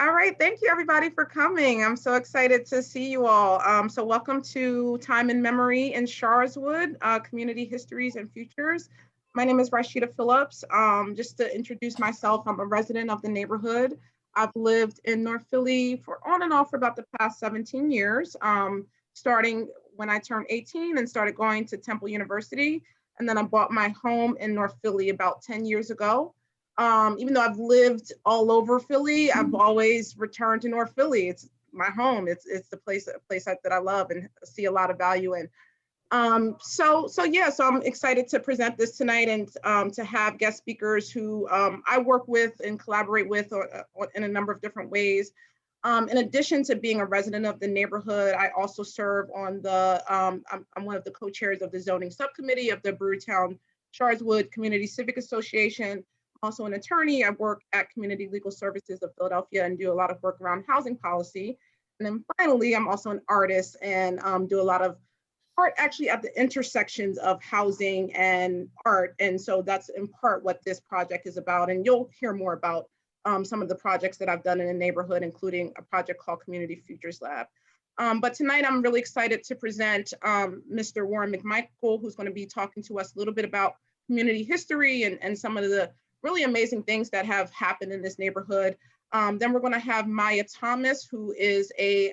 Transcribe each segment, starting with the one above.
All right, thank you everybody for coming. I'm so excited to see you all. So welcome to Time in Memory in Sharswood, Community Histories and Futures. My name is Rashida Phillips. Just to introduce myself, I'm a resident of the neighborhood. I've lived in North Philly for on and off for about the past 17 years, starting when I turned 18 and started going to Temple University. And then I bought my home in North Philly about 10 years ago. Even though I've lived all over Philly, I've always returned to North Philly. It's my home. It's the place that I love and see a lot of value in. So I'm excited to present this tonight and to have guest speakers who I work with and collaborate with in a number of different ways. In addition to being a resident of the neighborhood, I also serve on the, I'm one of the co-chairs of the zoning subcommittee of the Brewtown Sharswood Community Civic Association. Also an attorney. I work at Community Legal Services of Philadelphia and do a lot of work around housing policy. And then finally, I'm also an artist and do a lot of art actually at the intersections of housing and art. And so that's in part what this project is about. And you'll hear more about some of the projects that I've done in the neighborhood, including a project called Community Futures Lab. But tonight I'm really excited to present Mr. Warren McMichael, who's going to be talking to us a little bit about community history and some of the really amazing things that have happened in this neighborhood. Then we're going to have Maya Thomas, who is a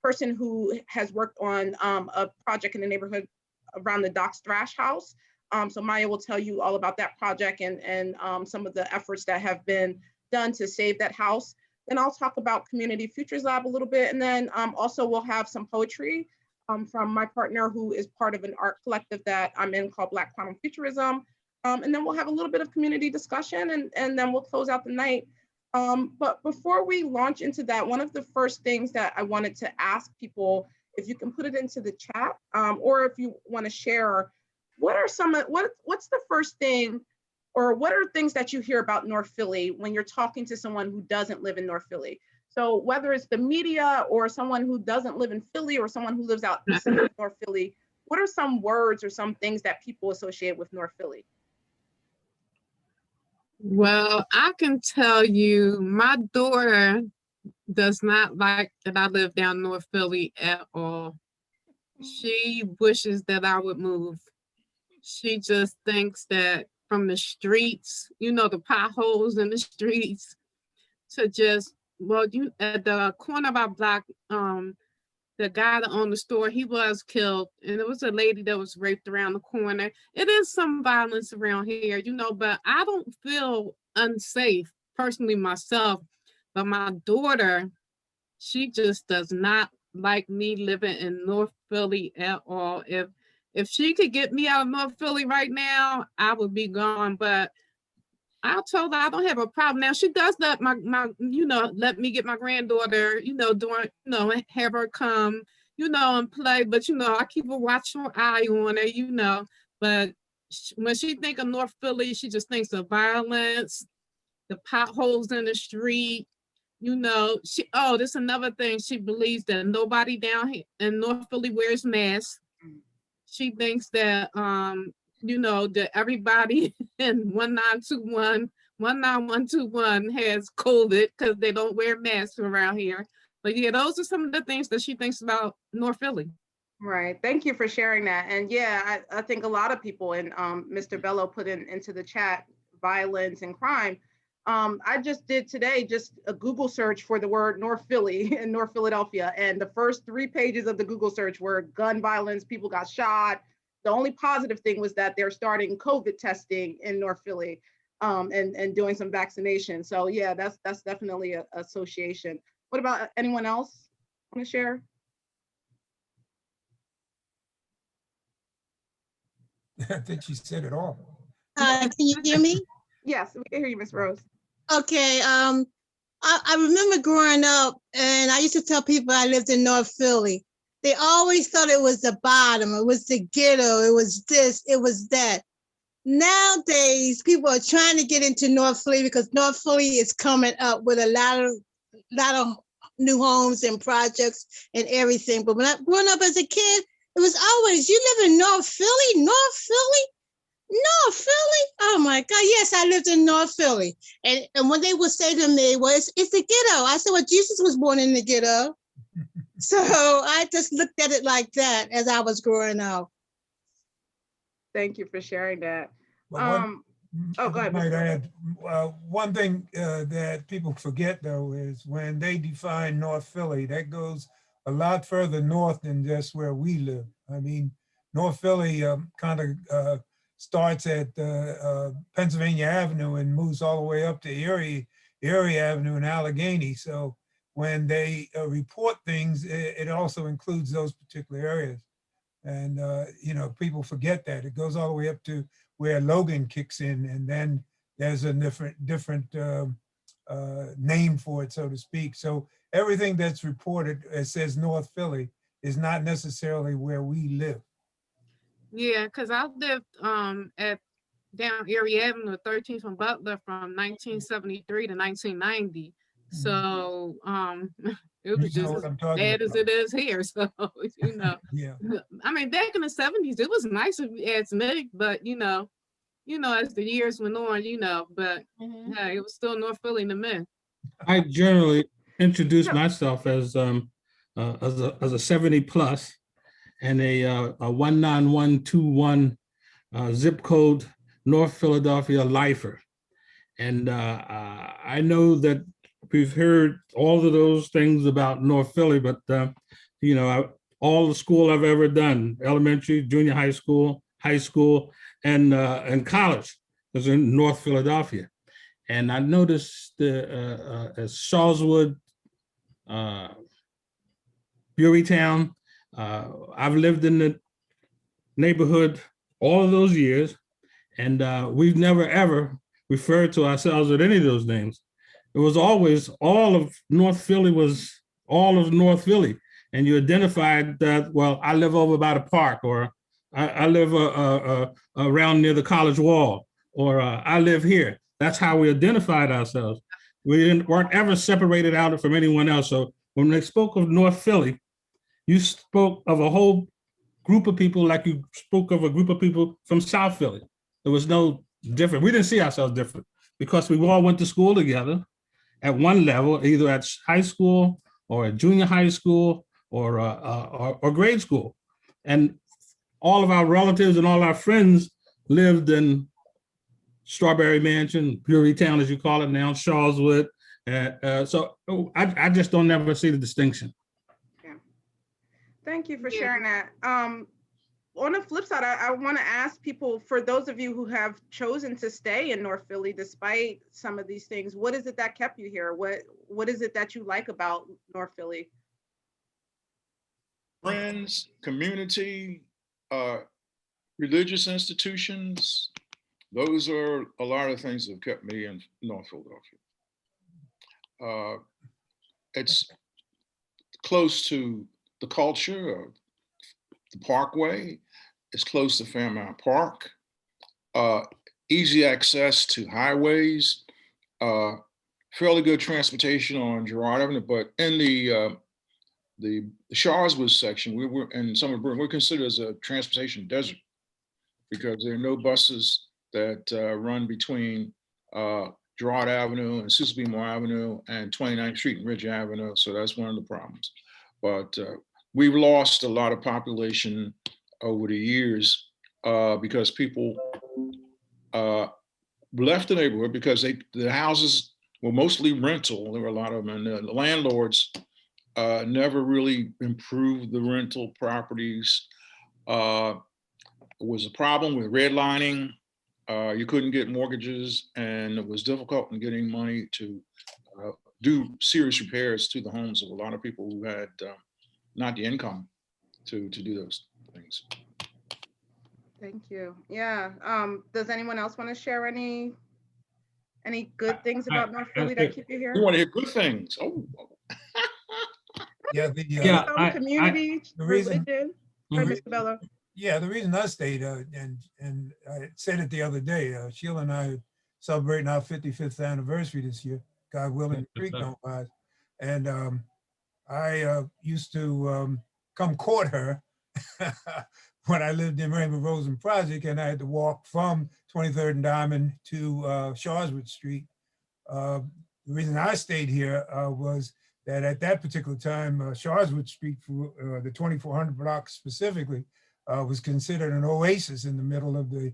person who has worked on a project in the neighborhood around the Docks Thrash House. So Maya will tell you all about that project and some of the efforts that have been done to save that house. Then I'll talk about Community Futures Lab a little bit. And then also we'll have some poetry from my partner, who is part of an art collective that I'm in called Black Quantum Futurism. And then we'll have a little bit of community discussion and then we'll close out the night. But before we launch into that, one of the first things that I wanted to ask people, if you can put it into the chat, or if you want to share, what's the first thing, or what are things that you hear about North Philly when you're talking to someone who doesn't live in North Philly? So whether it's the media or someone who doesn't live in Philly or someone who lives outside of North Philly, what are some words or some things that people associate with North Philly? Well, I can tell you my daughter does not like that I live down North Philly at all. She wishes that I would move. She just thinks that from the streets, the potholes in the streets, to just, at the corner of our block, the guy that owned the store, he was killed, and it was a lady that was raped around the corner. It is some violence around here, but I don't feel unsafe personally myself. But my daughter, she just does not like me living in North Philly at all. If she could get me out of North Philly right now, I would be gone. But I told her I don't have a problem. Now she does let let me get my granddaughter, have her come, and play. But I keep a watchful eye on her, But when she think of North Philly, she just thinks of violence, the potholes in the street. This another thing. She believes that nobody down here in North Philly wears masks. She thinks that that everybody in 19121 has COVID because they don't wear masks around here. But yeah, those are some of the things that she thinks about North Philly. Right. Thank you for sharing that. And yeah, I think a lot of people, and Mr. Bello put into the chat, violence and crime. I just did today just a Google search for the word North Philly in North Philadelphia. And the first 3 pages of the Google search were gun violence, people got shot. The only positive thing was that they're starting COVID testing in North Philly and doing some vaccination. So yeah, that's definitely an association. What about anyone else want to share? I think she said it all. Can you hear me? Yes, we can hear you, Ms. Rose. Okay. I remember growing up, and I used to tell people I lived in North Philly. They always thought it was the bottom, it was the ghetto, it was this, it was that. Nowadays, people are trying to get into North Philly because North Philly is coming up with a lot of new homes and projects and everything. But when I growing up as a kid, it was always, you live in North Philly? North Philly? North Philly? Oh my God. Yes, I lived in North Philly. And when they would say to me, well, it's the ghetto. I said, well, Jesus was born in the ghetto. So I just looked at it like that as I was growing up. Thank you for sharing that. Well, Oh, go I ahead, might Mr. add, one thing that people forget though is when they define North Philly, that goes a lot further north than just where we live. I mean, North Philly kind of starts at Pennsylvania Avenue and moves all the way up to Erie Avenue and Allegheny. So when they report things, it also includes those particular areas. And, you know, people forget that. It goes all the way up to where Logan kicks in, and then there's a different name for it, so to speak. So everything that's reported, it says North Philly, is not necessarily where we live. Yeah, because I lived at down Erie Avenue, 13th from Butler from 1973 to 1990. So it was You know just what as I'm talking bad as about. it is here. So, you know, Yeah. I mean, back in the 70s, it was nice as Nick, but you know, as the years went on, you know, but yeah, it was still North Philly to me. I generally introduce No. myself as a 70 plus and a 19121 zip code North Philadelphia lifer. And I know that we've heard all of those things about North Philly, but you know, all the school I've ever done, elementary, junior high school, and college was in North Philadelphia. And I noticed as Sharswood, Burytown, I've lived in the neighborhood all of those years, and we've never ever referred to ourselves with any of those names. It was always all of North Philly was all of North Philly, and you identified that, well, I live over by the park, or I live around near the college wall, or I live here. That's how we identified ourselves. We weren't ever separated out from anyone else. So when they spoke of North Philly, you spoke of a whole group of people like you spoke of a group of people from South Philly. There was no different. We didn't see ourselves different because we all went to school together at one level, either at high school or at junior high school or grade school. And all of our relatives and all our friends lived in Strawberry Mansion, Burytown, as you call it now, Sharswood. So I just don't ever see the distinction. Yeah. Thank you for Yeah. sharing that. On the flip side, I want to ask people, for those of you who have chosen to stay in North Philly despite some of these things, what is it that kept you here? What is it that you like about North Philly? Friends, community, religious institutions. Those are a lot of things that have kept me in North Philadelphia. It's close to the culture of the Parkway. It's close to Fairmount Park. Easy access to highways. Fairly good transportation on Gerardo, but in the Sharswood section, we were in some of we're considered as a transportation desert because there are no buses that run between Gerard Avenue and Susabimo Avenue and 29th Street and Ridge Avenue. So that's one of the problems. But we've lost a lot of population over the years because people left the neighborhood because the houses were mostly rental. There were a lot of them, and the landlords never really improved the rental properties. It was a problem with redlining. You couldn't get mortgages, and it was difficult in getting money to do serious repairs to the homes of a lot of people who had not the income to do those things. Thank you. Yeah. Does anyone else want to share any good things about North Philly that keep you here? You want to hear good things? Oh. Yeah, Community, the reason- religion. Sorry, Mr. Bello. Yeah, the reason I stayed, and I said it the other day, Sheila and I are celebrating our 55th anniversary this year, God willing, the creek don't rise. And I used to come court her when I lived in Raymond Rosen Project and I had to walk from 23rd and Diamond to Sharswood Street. The reason I stayed here was that at that particular time, Sharswood Street, for the 2400 block specifically, was considered an oasis in the middle of the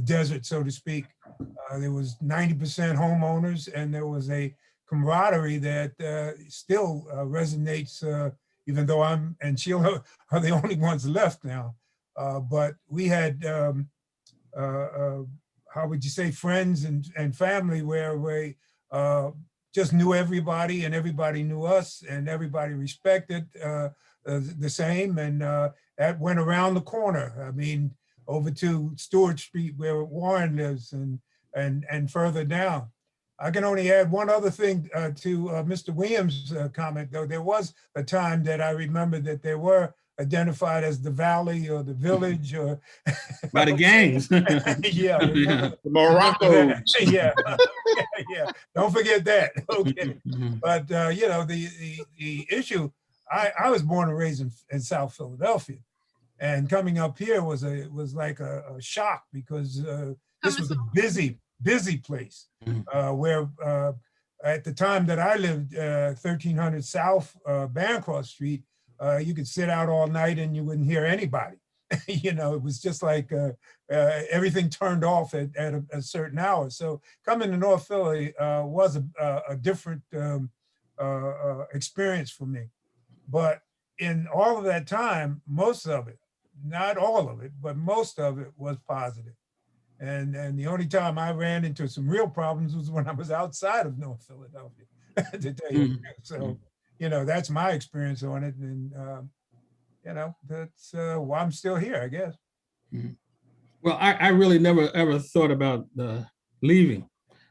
desert, so to speak. There was 90% homeowners, and there was a camaraderie that still resonates, even though I'm and Sheila are the only ones left now. But we had, how would you say, friends and family where we just knew everybody and everybody knew us and everybody respected the same. And that went around the corner. I mean, over to Stewart Street where Warren lives and further down. I can only add one other thing to Mr. Williams' comment, though. There was a time that I remember that they were identified as the valley or the village or by the gangs. Yeah, The Morocco. yeah, yeah. Don't forget that. Okay, but you know, the issue. I was born and raised in South Philadelphia, and coming up here was like a shock because this was a busy place where at the time that I lived, 1300 South Bancroft Street, you could sit out all night and you wouldn't hear anybody. You know, it was just like everything turned off at a certain hour. So coming to North Philly was a different experience for me. But in all of that time, most of it, not all of it, but most of it was positive. And the only time I ran into some real problems was when I was outside of North Philadelphia, to tell you the truth. So, you know, that's my experience on it. And, you know, that's why I'm still here, I guess. Well, I really never ever thought about leaving.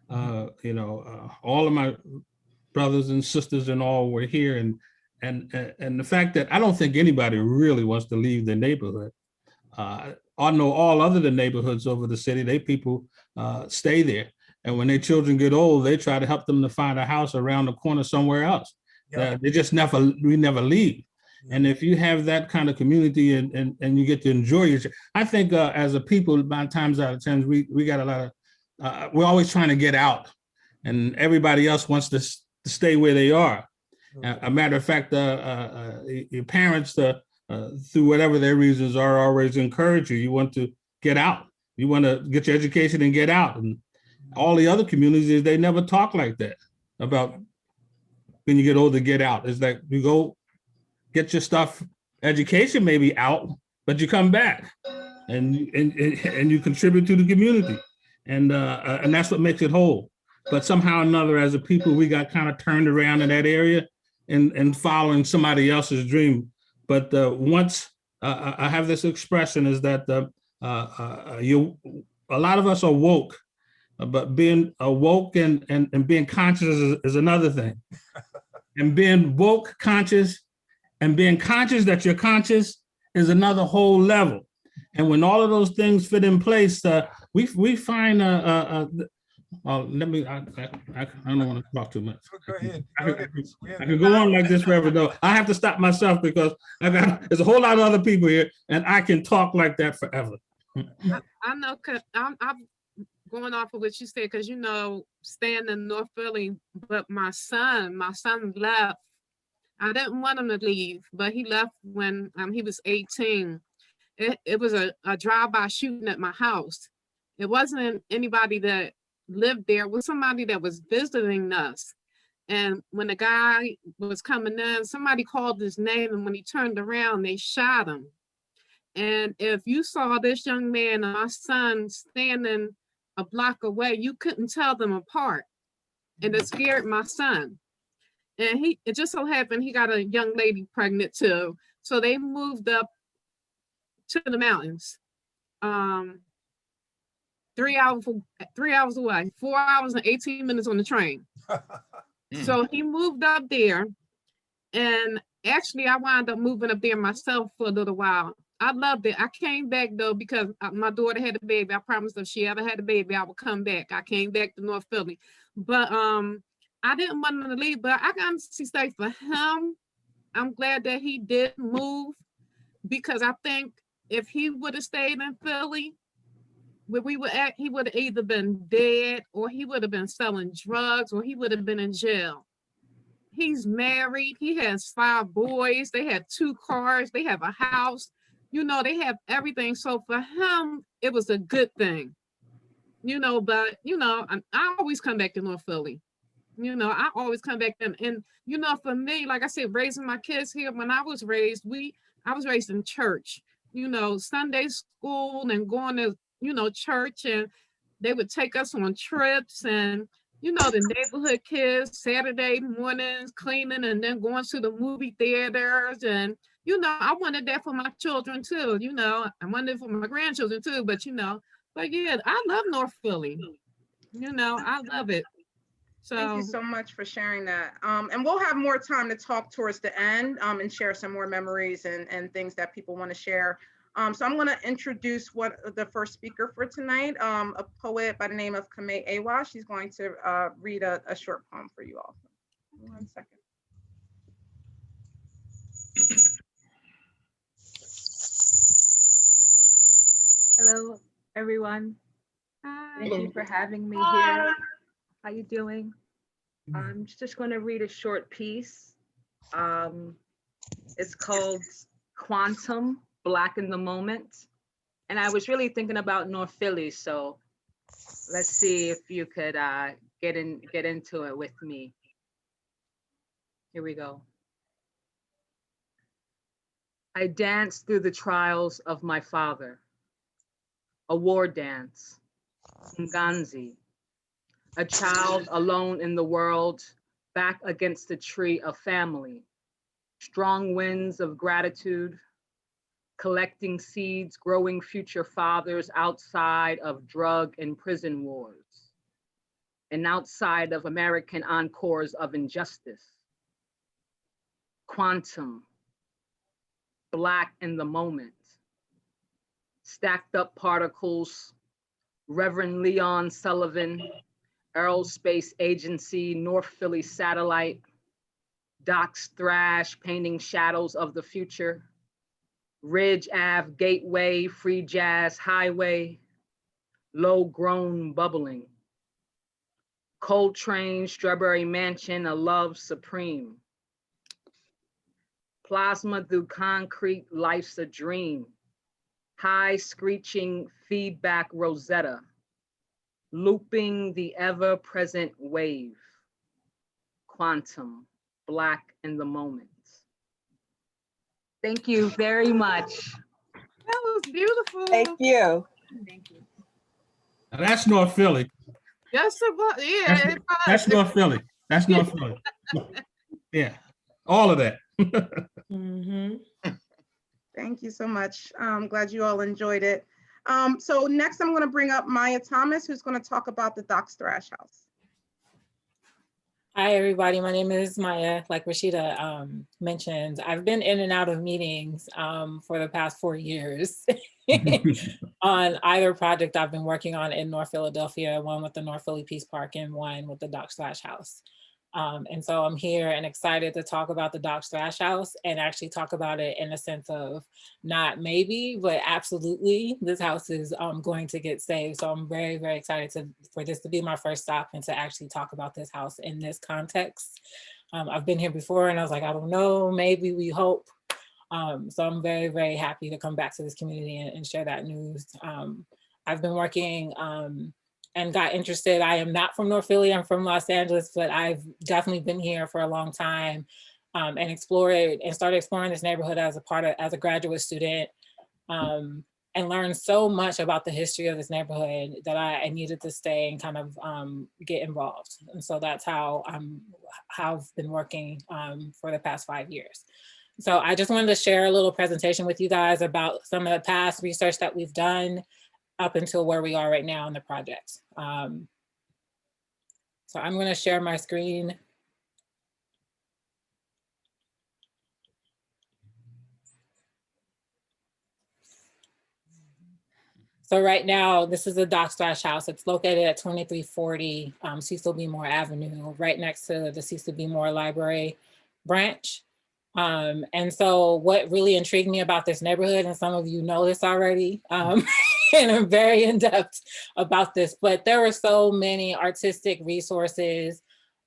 You know, all of my brothers and sisters and all were here. And the fact that I don't think anybody really wants to leave the neighborhood. I know all other than neighborhoods over the city, they people stay there. And when their children get old, they try to help them to find a house around the corner somewhere else. Yep. We never leave. Yep. And if you have that kind of community and you get to enjoy it, I think as a people, 9 times out of 10, we got a lot of, we're always trying to get out and everybody else wants to stay where they are. A matter of fact, your parents, through whatever their reasons are, always encourage you. You want to get out. You want to get your education and get out. And all the other communities, they never talk like that about when you get older, get out. It's like you go get your stuff, education maybe out, but you come back and you contribute to the community. And that's what makes it whole. But somehow or another, as a people, we got kind of turned around in that area and following somebody else's dream. But once I have this expression is that a lot of us are woke, but being awoke and being conscious is another thing. And being woke, conscious, and being conscious that you're conscious is another whole level. And when all of those things fit in place, we find let me. I don't want to talk too much. Go ahead. I could go on like this forever, though. I have to stop myself because there's a whole lot of other people here, and I can talk like that forever. I know, cause I'm going off of what you said, because you know, staying in North Philly, but my son left. I didn't want him to leave, but he left when he was 18. It was a drive-by shooting at my house. It wasn't anybody that lived there, was somebody that was visiting us. And when the guy was coming in, somebody called his name, and when he turned around, they shot him. And if you saw this young man and my son standing a block away, you couldn't tell them apart. And it scared my son. And it just so happened he got a young lady pregnant too. So they moved up to the mountains. 3 hours away, 4 hours and 18 minutes on the train. So he moved up there, and actually I wound up moving up there myself for a little while. I loved it. I came back though because my daughter had a baby. I promised if she ever had a baby, I would come back. I came back to North Philly, but I didn't want him to leave. But I can honestly say for him, I'm glad that he did move, because I think if he would have stayed in Philly, where we were at, he would have either been dead, or he would have been selling drugs, or he would have been in jail. He's married. He has 5 boys. They have 2 cars. They have a house. You know, they have everything. So for him, it was a good thing. You know, but, you know, I always come back to North Philly. You know, I always come back and, you know, for me, like I said, raising my kids here, when I was raised, I was raised in church, you know, Sunday school and going to, you know, church, and they would take us on trips, and, you know, the neighborhood kids, Saturday mornings cleaning and then going to the movie theaters. And, you know, I wanted that for my children too, you know, I wanted it for my grandchildren too, but, you know, but yeah, I love North Philly. You know, I love it. So thank you so much for sharing that. And we'll have more time to talk towards the end and share some more memories and things that people want to share. So I'm going to introduce the first speaker for tonight, a poet by the name of Kame Awa. She's going to read a short poem for you all. 1 second. Hello, everyone. hi. Thank you for having me here. How you doing? I'm just going to read a short piece. It's called Quantum, Black in the Moment. And I was really thinking about North Philly, so let's see if you could get into it with me. Here we go. I danced through the trials of my father, a war dance, Nganzi, a child alone in the world, back against the tree of family, strong winds of gratitude, collecting seeds, growing future fathers outside of drug and prison wars, and outside of American encores of injustice. Quantum, Black in the moment, stacked up particles, Reverend Leon Sullivan, Aerospace Agency, North Philly Satellite, Doc's Thrash, painting shadows of the future, Ridge Ave, Gateway, Free Jazz Highway, low grown bubbling, Coltrane, Strawberry Mansion, a love supreme, plasma through concrete, life's a dream, high screeching feedback Rosetta, looping the ever-present wave, quantum, Black in the moment. Thank you very much. That was beautiful. Thank you. Thank you. Now that's North Philly. Yes, it was. Yeah, That's North Philly. That's North Philly. Yeah, all of that. Thank you so much. I'm glad you all enjoyed it. So next I'm going to bring up Maya Thomas, who's going to talk about the Doc's Thrash House. Hi, everybody. My name is Maya. Like Rashida mentioned, I've been in and out of meetings for the past 4 years on either project I've been working on in North Philadelphia, one with the North Philly Peace Park and one with the Doc's Thrash House. And so I'm here and excited to talk about the Doc's Thrash House and actually talk about it in a sense of not maybe, but absolutely this house is going to get saved. So I'm very, very excited for this to be my first stop and to actually talk about this house in this context. I've been here before and I was like, I don't know, maybe, we hope. So I'm very, very happy to come back to this community and share that news. I've been working and got interested. I am not from North Philly, I'm from Los Angeles, but I've definitely been here for a long time and started exploring this neighborhood as a graduate student and learned so much about the history of this neighborhood that I needed to stay and kind of get involved. And so that's how I've been working for the past 5 years. So I just wanted to share a little presentation with you guys about some of the past research that we've done up until where we are right now in the project. So I'm going to share my screen. So right now, this is the Doc's Thrash House. It's located at 2340 Cecil B. Moore Avenue, right next to the Cecil B. Moore Library branch. And so what really intrigued me about this neighborhood, and some of you know this already, and I'm very in depth about this, but there were so many artistic resources,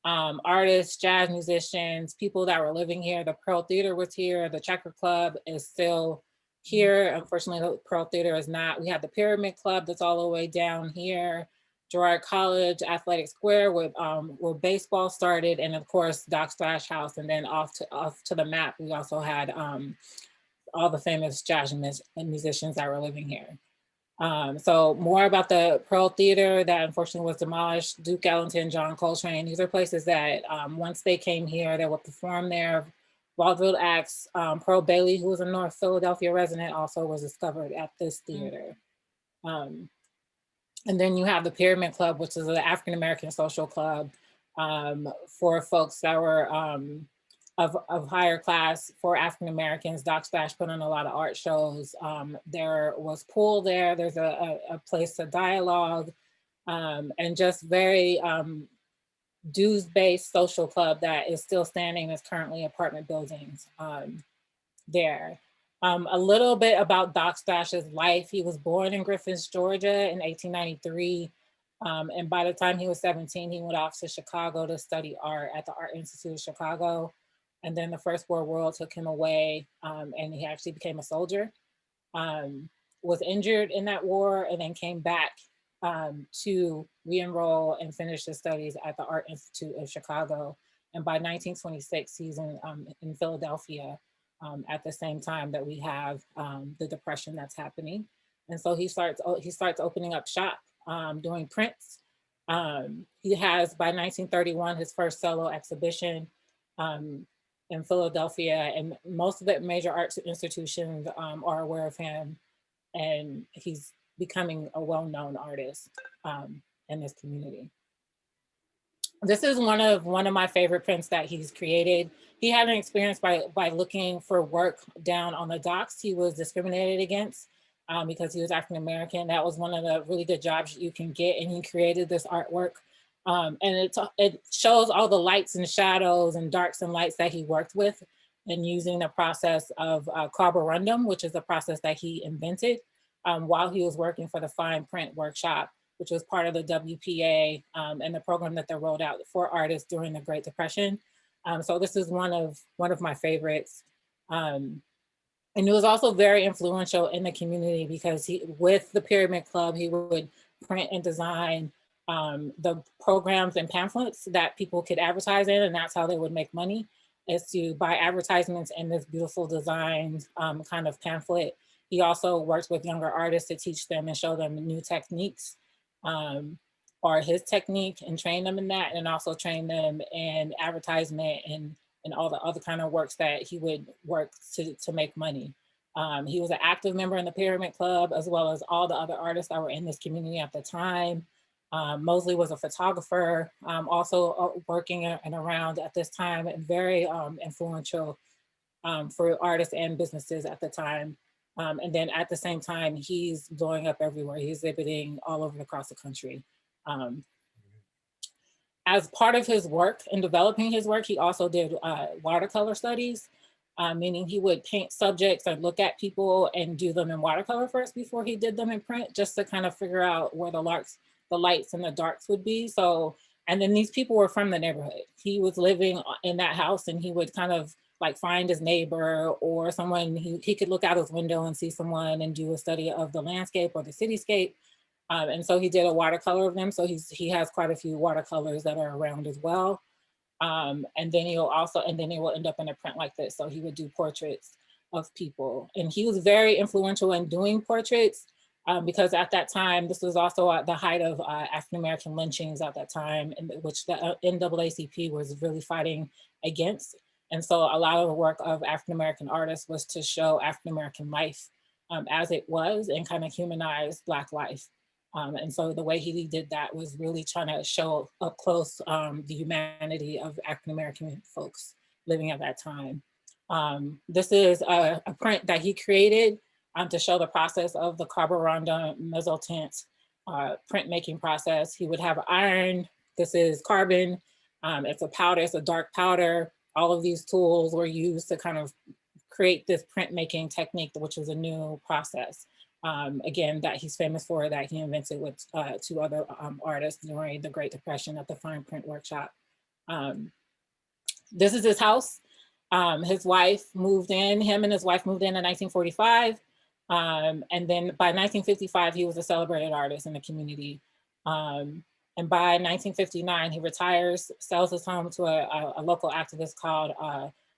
artists, jazz musicians, people that were living here. The Pearl Theater was here. The Checker Club is still here. Unfortunately, the Pearl Theater is not. We have the Pyramid Club that's all the way down here. Girard College, Athletic Square, where baseball started, and of course Doc Splash House, and then off to the map, we also had all the famous jazz musicians that were living here. So more about the Pearl Theater that unfortunately was demolished. Duke Ellington, John Coltrane, these are places that once they came here, they would perform there. Vaudeville acts. Pearl Bailey, who was a North Philadelphia resident, also was discovered at this theater. And then you have the Pyramid Club, which is an African-American social club for folks that were of higher class for African-Americans. Doc Splash put on a lot of art shows. There was pool there. There's a place to dialogue, and just very dues-based social club that is still standing as currently apartment buildings there. A little bit about Doc Splash's life. He was born in Griffith, Georgia in 1893. And by the time he was 17, he went off to Chicago to study art at the Art Institute of Chicago. And then the First World War took him away, and he actually became a soldier. Was injured in that war and then came back to re-enroll and finish his studies at the Art Institute of Chicago. And by 1926, he's in Philadelphia. At the same time that we have the Depression that's happening. And so he starts opening up shop, doing prints. He has, by 1931, his first solo exhibition in Philadelphia, and most of the major arts institutions are aware of him, and he's becoming a well-known artist in this community. This is one of my favorite prints that he's created. He had an experience by looking for work down on the docks. He was discriminated against because he was African-American. That was one of the really good jobs you can get, and he created this artwork. And it shows all the lights and shadows and darks and lights that he worked with, and using the process of carborundum, which is the process that he invented while he was working for the Fine Print Workshop, which was part of the WPA and the program that they rolled out for artists during the Great Depression. So this is one of my favorites. And it was also very influential in the community because with the Pyramid Club, he would print and design the programs and pamphlets that people could advertise in, and that's how they would make money, is to buy advertisements in this beautiful design kind of pamphlet. He also works with younger artists to teach them and show them new techniques. Or his technique, and train them in that, and also train them in advertisement and all the other kind of works that he would work to make money. He was an active member in the Pyramid Club, as well as all the other artists that were in this community at the time. Mosley was a photographer, also working and around at this time, and very influential for artists and businesses at the time. And then at the same time, he's blowing up everywhere. He's exhibiting all over across the country. As part of his work in developing his work, he also did watercolor studies, meaning he would paint subjects and look at people and do them in watercolor first before he did them in print, just to kind of figure out where the lights and the darks would be. So, and then these people were from the neighborhood. He was living in that house, and he would kind of like find his neighbor or someone, he could look out his window and see someone and do a study of the landscape or the cityscape. And so he did a watercolor of them. So he has quite a few watercolors that are around as well. And then he will end up in a print like this. So he would do portraits of people. And he was very influential in doing portraits because at that time, this was also at the height of African-American lynchings at that time, which the NAACP was really fighting against. And so a lot of the work of African-American artists was to show African-American life as it was, and kind of humanize Black life. And so the way he did that was really trying to show up close the humanity of African-American folks living at that time. This is a print that he created to show the process of the carborundum mezzotint printmaking process. He would have iron. This is carbon. It's a powder, it's a dark powder. all of these tools were used to kind of create this printmaking technique, which was a new process. Again, that he's famous for, that he invented with 2 other artists during the Great Depression at the Fine Print Workshop. This is his house. His wife moved in, him and his wife moved in 1945. And then by 1955, he was a celebrated artist in the community. And by 1959, he retires, sells his home to a local activist called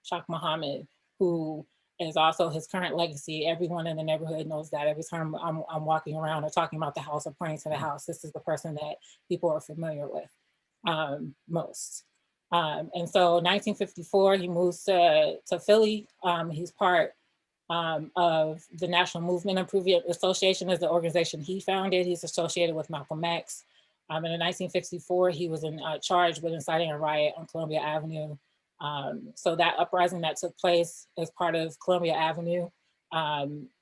Shak Muhammad, who is also his current legacy. Everyone in the neighborhood knows that. Every time I'm walking around or talking about the house or praying to the house, this is the person that people are familiar with most. And so 1954, he moves to Philly. He's part of the National Movement Improvement Association is the organization he founded. He's associated with Malcolm X. And in 1964, he was charged with inciting a riot on Columbia Avenue. So that uprising that took place as part of Columbia Avenue,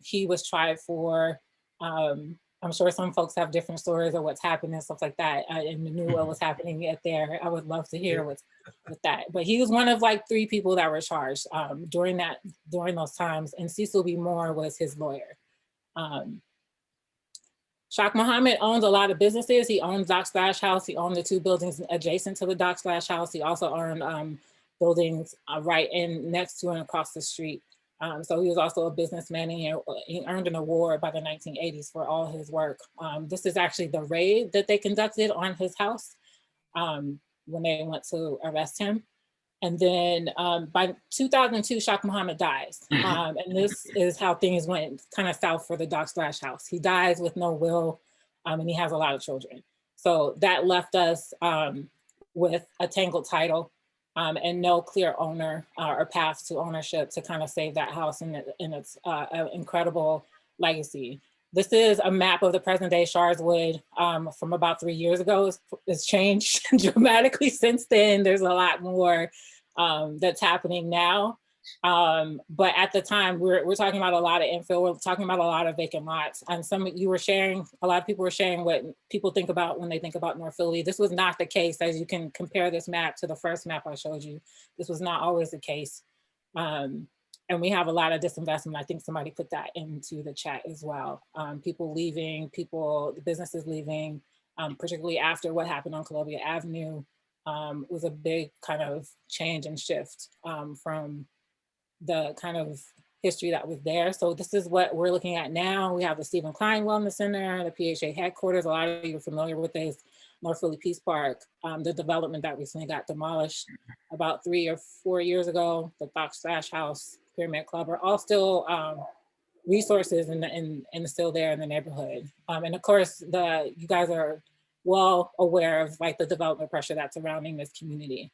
he was tried for, I'm sure some folks have different stories of what's happened and stuff like that, and knew what was happening at there. I would love to hear what's with that. But he was one of like 3 people that were charged during those times, and Cecil B. Moore was his lawyer. Shak Muhammad owns a lot of businesses. He owns Doc Splash House. He owned the 2 buildings adjacent to the Doc Splash House. He also owned buildings right in next to and across the street. So he was also a businessman, and he earned an award by the 1980s for all his work. This is actually the raid that they conducted on his house when they went to arrest him. And then by 2002, Shak Muhammad dies. And this is how things went kind of south for the Doc Splash House. He dies with no will, and he has a lot of children. So that left us with a tangled title and no clear owner or path to ownership to kind of save that house in its incredible legacy. This is a map of the present day Sharswood from about 3 years ago. It's changed dramatically since then. There's a lot more that's happening now. But at the time, we're talking about a lot of infill. We're talking about a lot of vacant lots. And some of you were sharing, a lot of people were sharing what people think about when they think about North Philly. This was not the case, as you can compare this map to the first map I showed you. This was not always the case. And we have a lot of disinvestment. I think somebody put that into the chat as well. People leaving, the businesses leaving, particularly after what happened on Columbia Avenue, was a big kind of change and shift from the kind of history that was there. So this is what we're looking at now. We have the Stephen Klein Wellness Center, the PHA headquarters. A lot of you are familiar with this, North Philly Peace Park, the development that recently got demolished about 3 or 4 years ago, the Doc Splash House, Pyramid Club are all still resources and still there in the neighborhood. And of course, you guys are well aware of like the development pressure that's surrounding this community.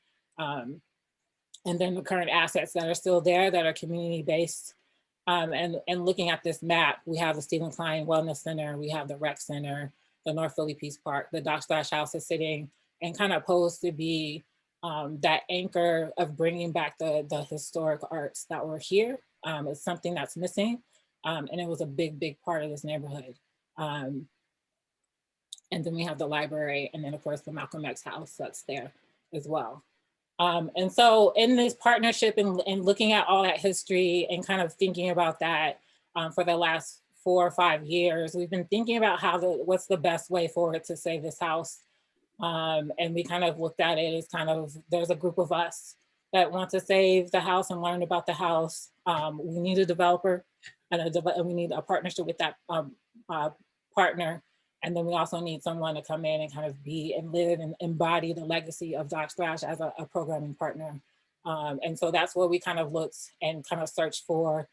And then the current assets that are still there that are community-based. And looking at this map, we have the Stephen Klein Wellness Center, we have the Rec Center, the North Philly Peace Park, the Doc Splash House is sitting and kind of posed to be that anchor of bringing back the historic arts that were here. It's something that's missing. And it was a big, big part of this neighborhood. And then we have the library, and then of course the Malcolm X house that's there as well. And so in this partnership and looking at all that history and kind of thinking about that for the last 4 or 5 years, we've been thinking about what's the best way forward to save this house. And we kind of looked at it as kind of, there's a group of us that want to save the house and learn about the house. We need a developer and we need a partnership with that partner. And then we also need someone to come in and kind of be and live and embody the legacy of Doc Splash as a programming partner. And so that's what we kind of looked and kind of searched for.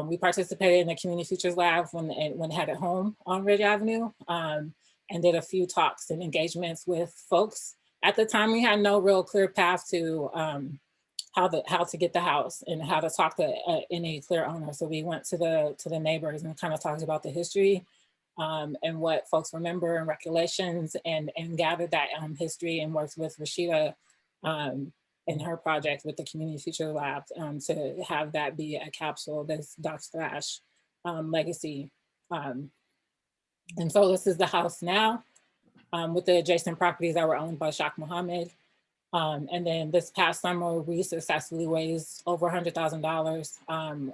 We participated in the Community Futures Lab when headed home on Ridge Avenue and did a few talks and engagements with folks. At the time, we had no real clear path to how to get the house and how to talk to any clear owner. So we went to the neighbors and kind of talked about the history and what folks remember and recollections and gathered that history and worked with Rashida in her project with the Community Future Lab to have that be a capsule, this Doc Splash legacy. And so this is the house now with the adjacent properties that were owned by Shak Muhammad. And then this past summer, we successfully raised over $100,000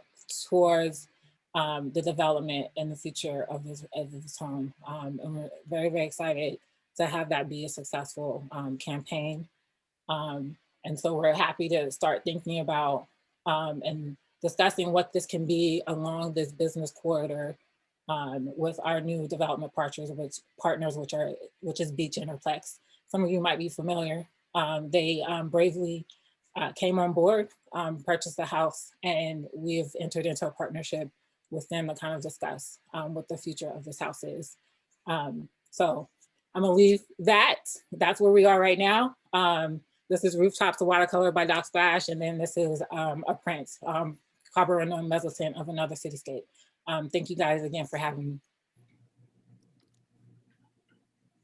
towards the development and the future of this home. And we're very, very excited to have that be a successful campaign. And so we're happy to start thinking about and discussing what this can be along this business corridor with our new development partners, which is Beach Interplex. Some of you might be familiar. They bravely came on board, purchased the house, and we've entered into a partnership with them to kind of discuss what the future of this house is. So I'm gonna leave that. That's where we are right now. This is Rooftops of Watercolor by Doc Splash, and then this is a print, Carburetor and Mezzotint of Another Cityscape. Thank you guys again for having me.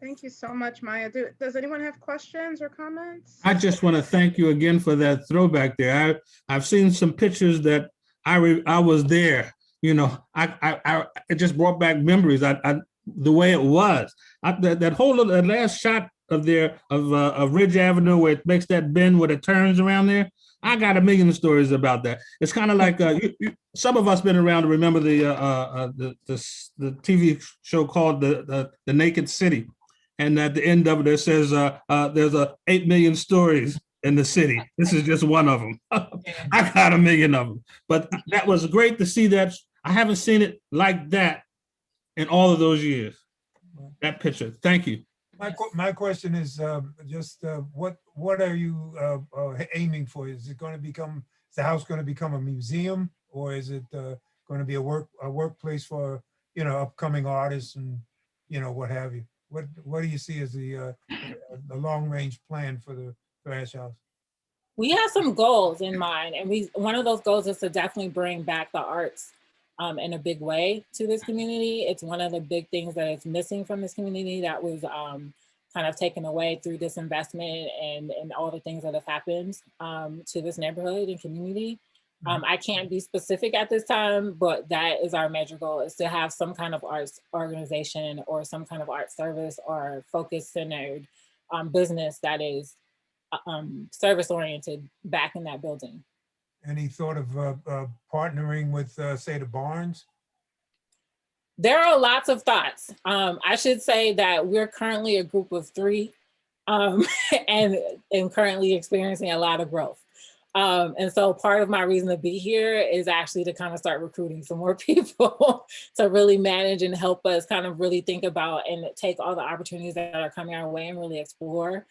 Thank you so much, Maya. Does anyone have questions or comments? I just want to thank you again for that throwback there. I've seen some pictures that I was there. You know, it just brought back memories. The way it was. That whole that last shot of Ridge Avenue where it makes that bend where it turns around there. I got a million stories about that. It's kind of like some of us been around to remember the TV show called the Naked City, and at the end of it, it says there's 8 million stories in the city. This is just one of them. I got a million of them, but that was great to see that. I haven't seen it like that in all of those years. That picture. Thank you. My question is just what are you aiming for? Is it going to become, is the house going to become a museum, or is it going to be a workplace for, you know, upcoming artists and, you know, what have you? What do you see as the long range plan for the Thrash House? We have some goals in mind, and one of those goals is to definitely bring back the arts in a big way to this community. It's one of the big things that is missing from this community that was kind of taken away through disinvestment and all the things that have happened to this neighborhood and community. I can't be specific at this time, but that is our major goal, is to have some kind of arts organization or some kind of art service or focus-centered business that is service-oriented back in that building. Any thought of partnering with, say, the Barnes? There are lots of thoughts. I should say that we're currently a group of 3 and currently experiencing a lot of growth. And so part of my reason to be here is actually to kind of start recruiting some more people to really manage and help us kind of really think about and take all the opportunities that are coming our way and really explore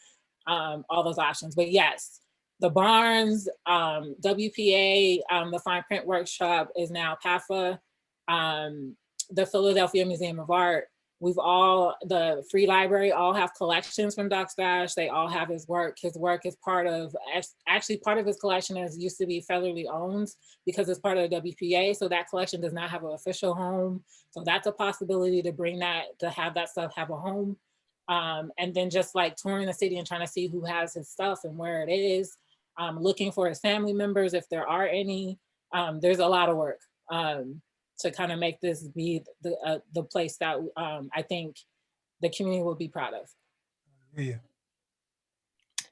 all those options. But yes, the Barnes, WPA, the Fine Print Workshop is now PAFA, the Philadelphia Museum of Art. The Free Library all have collections from Doc Splash. They all have his work. His work is actually part of his collection used to be federally owned because it's part of the WPA. So that collection does not have an official home. So that's a possibility to bring that, to have that stuff have a home. And then just like touring the city and trying to see who has his stuff and where it is. Looking for his family members, if there are any. There's a lot of work to kind of make this be the place that I think the community will be proud of. Yeah.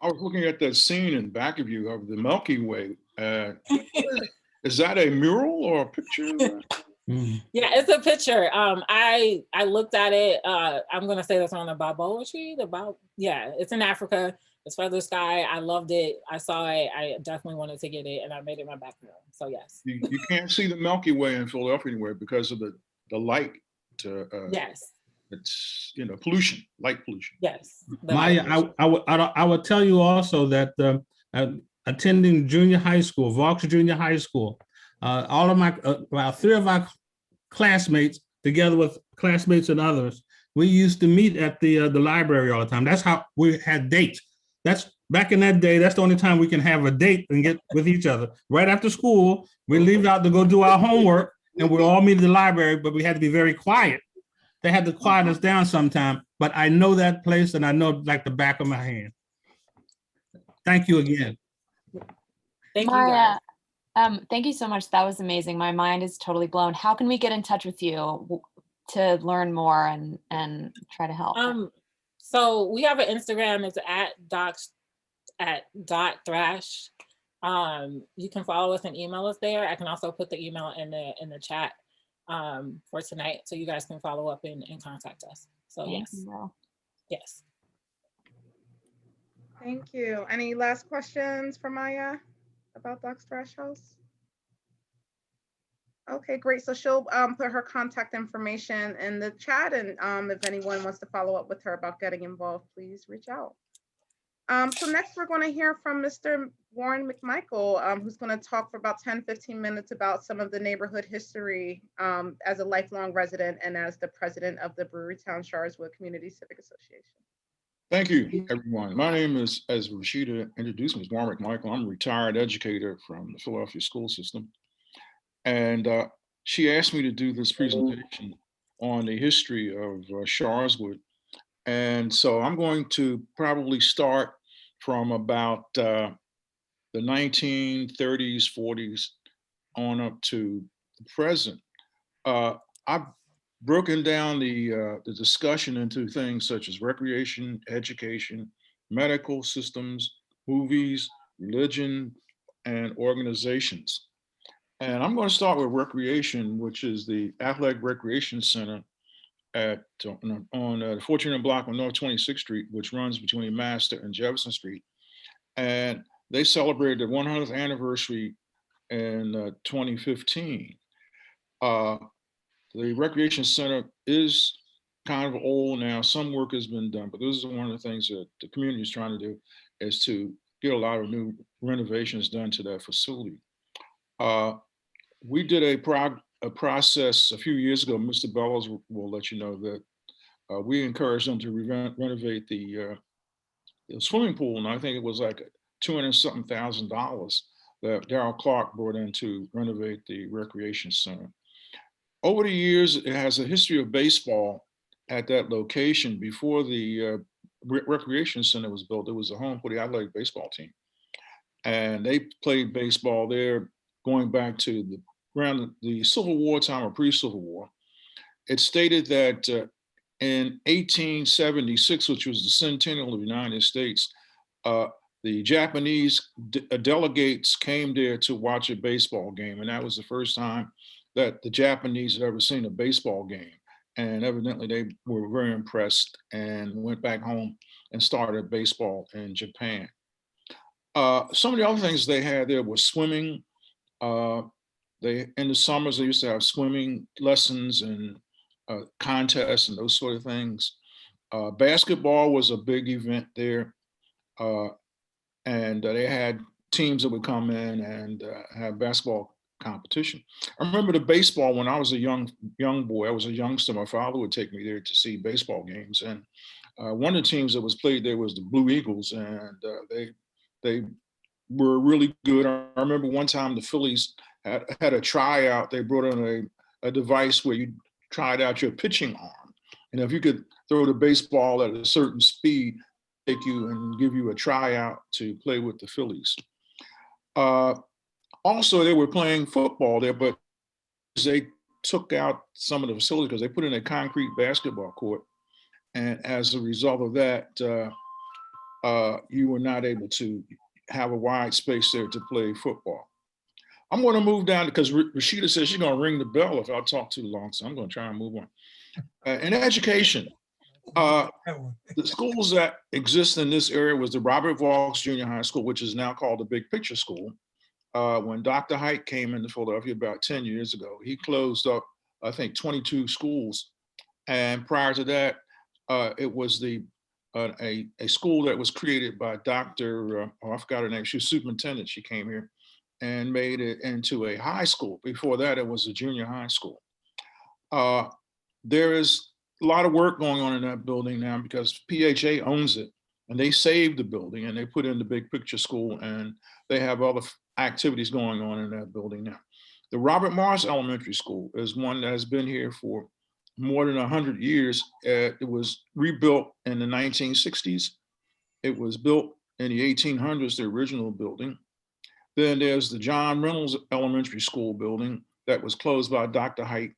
I was looking at that scene in back of you of the Milky Way. Is that a mural or a picture? Yeah, it's a picture. I looked at it. I'm gonna say this on the baboa tree. Yeah, it's in Africa. It's Feather Sky. I loved it. I saw it. I definitely wanted to get it, and I made it my background. So yes. You can't see the Milky Way in Philadelphia anywhere because of the light. Yes. It's, you know, pollution, light pollution. Yes. Maya, I would tell you also that attending junior high school, Vaux Junior High School, all of my about 3 of our classmates, together with classmates and others, we used to meet at the library all the time. That's how we had dates. That's back in that day. That's the only time we can have a date and get with each other. Right after school, we leave out to go do our homework, and we all meet at the library. But we had to be very quiet. They had to quiet us down sometime. But I know that place, and I know like the back of my hand. Thank you again. Thank you, Maya, guys. thank you so much. That was amazing. My mind is totally blown. How can we get in touch with you to learn more and try to help? So we have an Instagram. It's at at .thrash. You can follow us and email us there. I can also put the email in the chat for tonight, so you guys can follow up and contact us. So Thank yes, you. yes. Thank you. Any last questions for Maya about Doc's Trash House? Okay, great. So she'll put her contact information in the chat, and if anyone wants to follow up with her about getting involved, please reach out. So next we're going to hear from Mr. Warren McMichael, who's going to talk for about 10-15 minutes about some of the neighborhood history as a lifelong resident and as the president of the Brewerytown Sharswood Community Civic Association. Thank you, everyone. My name is, as Rashida introduced me, is Warren McMichael. I'm a retired educator from the Philadelphia school system. And she asked me to do this presentation on the history of Sharswood. And so I'm going to probably start from about the 1930s, 40s on up to the present. I've broken down the discussion into things such as recreation, education, medical systems, movies, religion, and organizations. And I'm going to start with recreation, which is the Athletic Recreation Center at on the 14th block on North 26th Street, which runs between Master and Jefferson Street. And they celebrated the 100th anniversary in 2015. The recreation center is kind of old now. Some work has been done, but this is one of the things that the community is trying to do, is to get a lot of new renovations done to that facility. We did a process a few years ago. Mr. Bellows will let you know that we encouraged them to renovate the swimming pool, and I think it was like $200-something thousand that Darrell Clark brought in to renovate the recreation center. Over the years, it has a history of baseball at that location. Before the recreation center was built, it was a home for the athletic baseball team. And they played baseball there going back to around the Civil War time or pre-Civil War. It stated that in 1876, which was the centennial of the United States, the Japanese delegates came there to watch a baseball game. And that was the first time that the Japanese had ever seen a baseball game. And evidently they were very impressed and went back home and started baseball in Japan. Some of the other things they had there was swimming. In the summers, they used to have swimming lessons and contests and those sort of things. Basketball was a big event there. And they had teams that would come in and have basketball competition. I remember the baseball when I was a young boy. I was a youngster. My father would take me there to see baseball games. And one of the teams that was played there was the Blue Eagles, and they were really good. I remember one time the Phillies had a tryout. They brought in a device where you tried out your pitching arm. And if you could throw the baseball at a certain speed, take you and give you a tryout to play with the Phillies. Also, they were playing football there, but they took out some of the facilities because they put in a concrete basketball court. And as a result of that, you were not able to have a wide space there to play football. I'm going to move down because Rashida says she's going to ring the bell if I talk too long. So I'm going to try and move on. In education, the schools that exist in this area was the Robert Vaux Junior High School, which is now called the Big Picture School. When Dr. Hite came into Philadelphia about 10 years ago, he closed up, I think, 22 schools. And prior to that, it was a school that was created by Dr. I forgot her name. She was superintendent. She came here and made it into a high school. Before that, it was a junior high school. There is a lot of work going on in that building now because PHA owns it, and they saved the building and they put in the Big Picture School, and they have other activities going on in that building now. The Robert Morris Elementary School is one that has been here for more than 100 years. It was rebuilt in the 1960s. It was built in the 1800s, the original building. Then there's the John Reynolds Elementary School building that was closed by Dr. Hite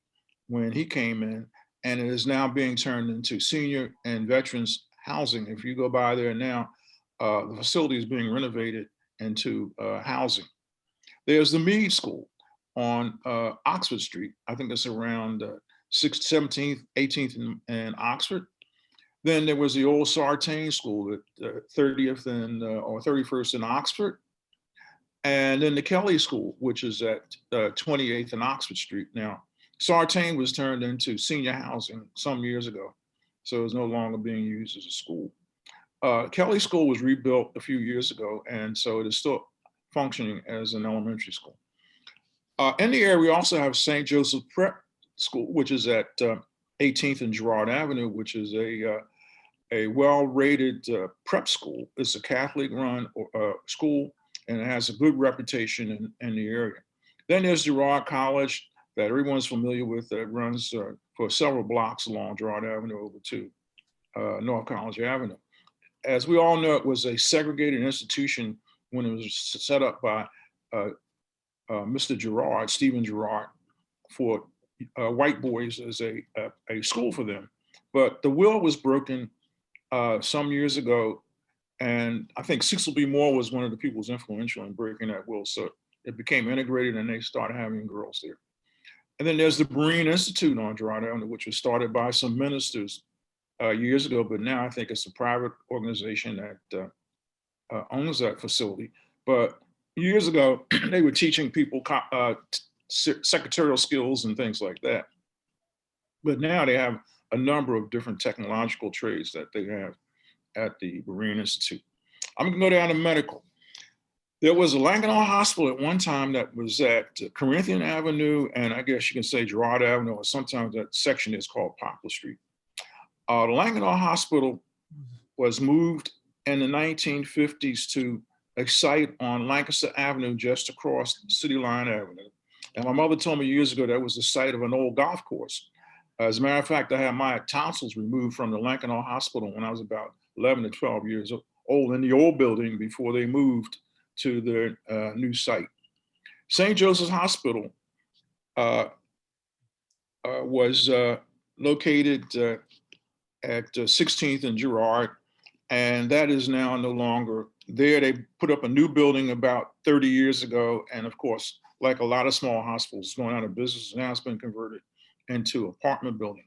when he came in, and it is now being turned into senior and veterans housing. If you go by there now, the facility is being renovated into housing. There's the Mead School on Oxford Street. I think it's around 6th, 17th, 18th and Oxford. Then there was the old Sartain School at 30th and or 31st in Oxford. And then the Kelly School, which is at 28th and Oxford Street. Now, Sartain was turned into senior housing some years ago, so it's no longer being used as a school. Kelly School was rebuilt a few years ago, and so it is still functioning as an elementary school. In the area, we also have St. Joseph Prep School, which is at 18th and Girard Avenue, which is a well-rated prep school. It's a Catholic-run school, and it has a good reputation in the area. Then there's Girard College that everyone's familiar with, that runs for several blocks along Girard Avenue over to North College Avenue. As we all know, it was a segregated institution when it was set up by Mr. Gerard, Stephen Gerard, for white boys as a school for them. But the will was broken some years ago, and I think Cecil B. Moore was one of the people who's influential in breaking that will. So it became integrated, and they started having girls there. And then there's the Berean Institute on Gerard Avenue, which was started by some ministers years ago, but now I think it's a private organization that owns that facility. But years ago, they were teaching people secretarial skills and things like that. But now they have a number of different technological trades that they have at the Berean Institute. I'm gonna go down to medical. There was a Lankenau Hospital at one time that was at Corinthian Avenue, and I guess you can say Girard Avenue, or sometimes that section is called Poplar Street. The Lankenau Hospital was moved in the 1950s to a site on Lancaster Avenue, just across City Line Avenue. And my mother told me years ago that was the site of an old golf course. As a matter of fact, I had my tonsils removed from the Lankenau Hospital when I was about 11 to 12 years old in the old building before they moved to their new site. St. Joseph's Hospital was located at 16th and Girard, and that is now no longer there. They put up a new building about 30 years ago, and of course, like a lot of small hospitals going out of business, now it's been converted into apartment building.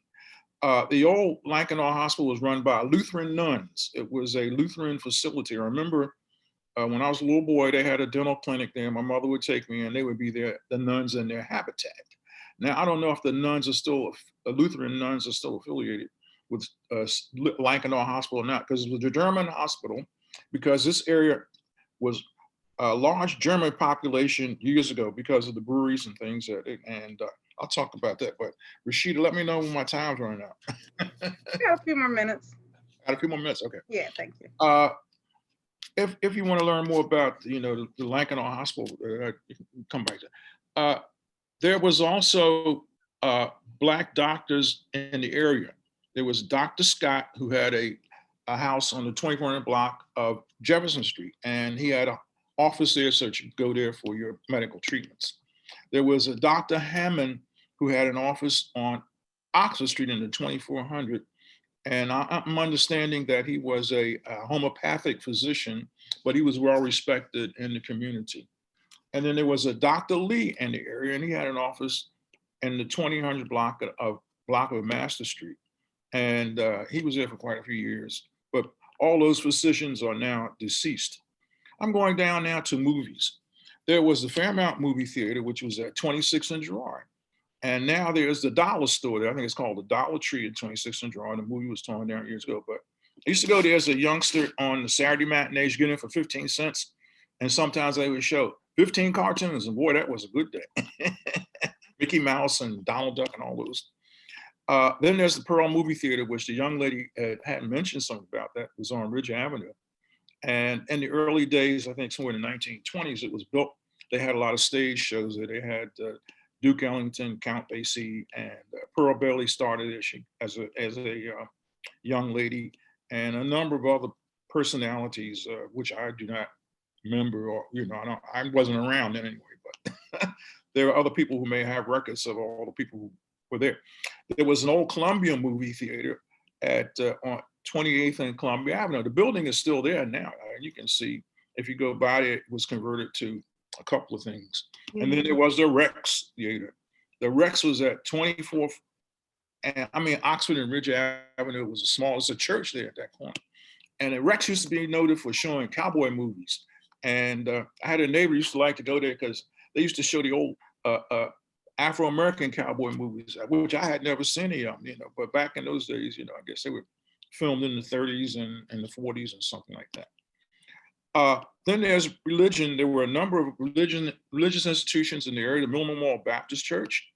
The old Lankenau Hospital was run by Lutheran nuns. It was a Lutheran facility. I remember when I was a little boy, they had a dental clinic there. My mother would take me, and they would be there, the nuns in their habitat. Now, I don't know if the nuns are still, Lutheran nuns are still affiliated with Lankenau Hospital now, because it was a German hospital, because this area was a large German population years ago because of the breweries and things and I'll talk about that. But Rashida, let me know when my time's running out. Got a few more minutes. Got a few more minutes, okay. Yeah, thank you. If you want to learn more about the Lankenau Hospital, come back to there was also Black doctors in the area. There was Dr. Scott, who had a house on the 2400 block of Jefferson Street, and he had an office there so you could go there for your medical treatments. There was a Dr. Hammond who had an office on Oxford Street in the 2400, and I'm understanding that he was a homeopathic physician, but he was well respected in the community. And then there was a Dr. Lee in the area, and he had an office in the 2000 block of Master Street. And he was there for quite a few years, but all those physicians are now deceased. I'm going down now to movies. There was the Fairmount movie theater, which was at 26th and Girard. And now there's the dollar store there. I think it's called the Dollar Tree at 26th and Girard. The movie was torn down years ago, but I used to go there as a youngster on the Saturday matinees, get in for 15 cents. And sometimes they would show 15 cartoons, and boy, that was a good day. Mickey Mouse and Donald Duck and all those. Then there's the Pearl Movie Theater, which the young lady had mentioned something about. That was on Ridge Avenue. And in the early days, I think somewhere in the 1920s, it was built. They had a lot of stage shows there. They had Duke Ellington, Count Basie, and Pearl Bailey started it as a young lady, and a number of other personalities, which I do not remember, or I wasn't around then anyway. But there are other people who may have records of all the people who were there. There was an old Columbia movie theater at 28th and Columbia Avenue. The building is still there now. You can see if you go by it was converted to a couple of things. And then there was the Rex Theater. The Rex was at 24th, and I mean, Oxford and Ridge Avenue was it's a church there at that corner. And the Rex used to be noted for showing cowboy movies. And I had a neighbor who used to like to go there because they used to show the old Afro-American cowboy movies, which I had never seen any of them, you know, but back in those days, you know, I guess they were filmed in the 30s and the 40s and something like that. Then there's religion. There were a number of religious institutions in the area. The Mill Memorial Baptist Church,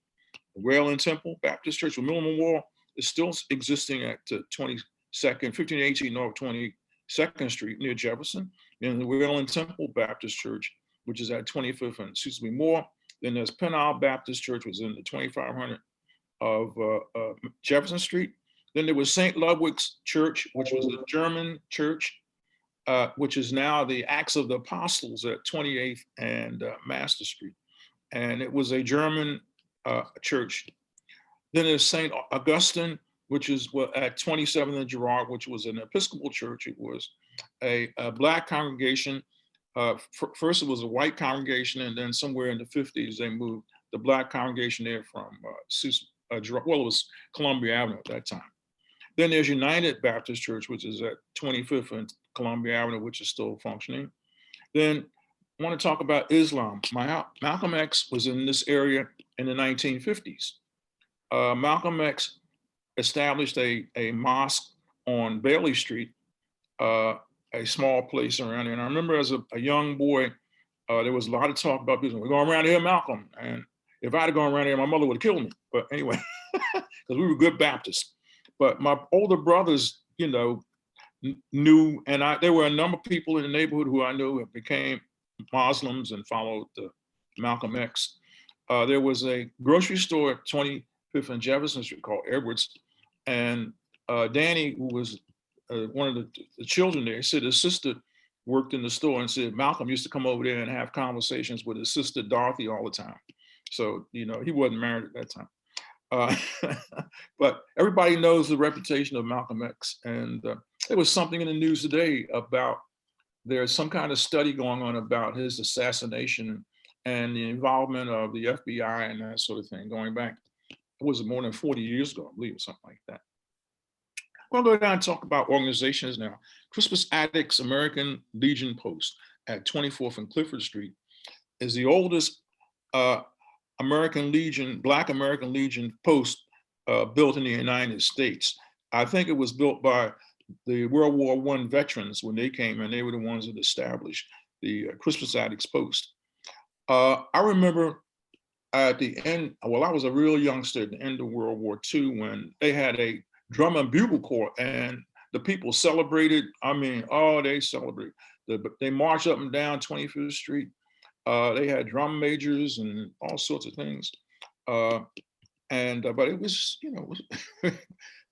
the Wayland Temple Baptist Church. The Mill Memorial is still existing at 1518 North 22nd Street near Jefferson. And the Wayland Temple Baptist Church, which is at 25th and Susan B. Moore. Then there's Penn Isle Baptist Church, was in the 2500 of Jefferson Street. Then there was St. Ludwig's Church, which was a German church, which is now the Acts of the Apostles at 28th and Master Street. And it was a German church. Then there's St. Augustine, which is at 27th and Gerard, which was an Episcopal church. It was a Black congregation. First, it was a white congregation, and then somewhere in the 50s, they moved the Black congregation there from, it was Columbia Avenue at that time. Then there's United Baptist Church, which is at 25th and Columbia Avenue, which is still functioning. Then I want to talk about Islam. Malcolm X was in this area in the 1950s. Malcolm X established a mosque on Bailey Street, a small place around there. And I remember as a young boy, there was a lot of talk about this. We're going around here, Malcolm. And if I'd have gone around here, my mother would have killed me. But anyway, because we were good Baptists. But my older brothers, you know, knew, and there were a number of people in the neighborhood who I knew became Muslims and followed Malcolm X. There was a grocery store at 25th and Jefferson Street called Edwards. And Danny, who was one of the children there, said his sister worked in the store and said Malcolm used to come over there and have conversations with his sister Dorothy all the time. So, you know, he wasn't married at that time. But everybody knows the reputation of Malcolm X. And there was something in the news today about there's some kind of study going on about his assassination and the involvement of the FBI and that sort of thing going back, was it more than 40 years ago, I believe, or something like that. We'll go down and talk about organizations now. Crispus Attucks American Legion Post at 24th and Clifford Street is the oldest American Legion, Black American Legion post built in the United States. I think it was built by the World War I veterans when they came in. They were the ones that established the Crispus Attucks Post. I remember at the end, well, I was a real youngster at the end of World War II when they had a drum and bugle corps and the people celebrated. I mean, oh, they celebrated. They marched up and down 25th Street. They had drum majors and all sorts of things. But it was, you know,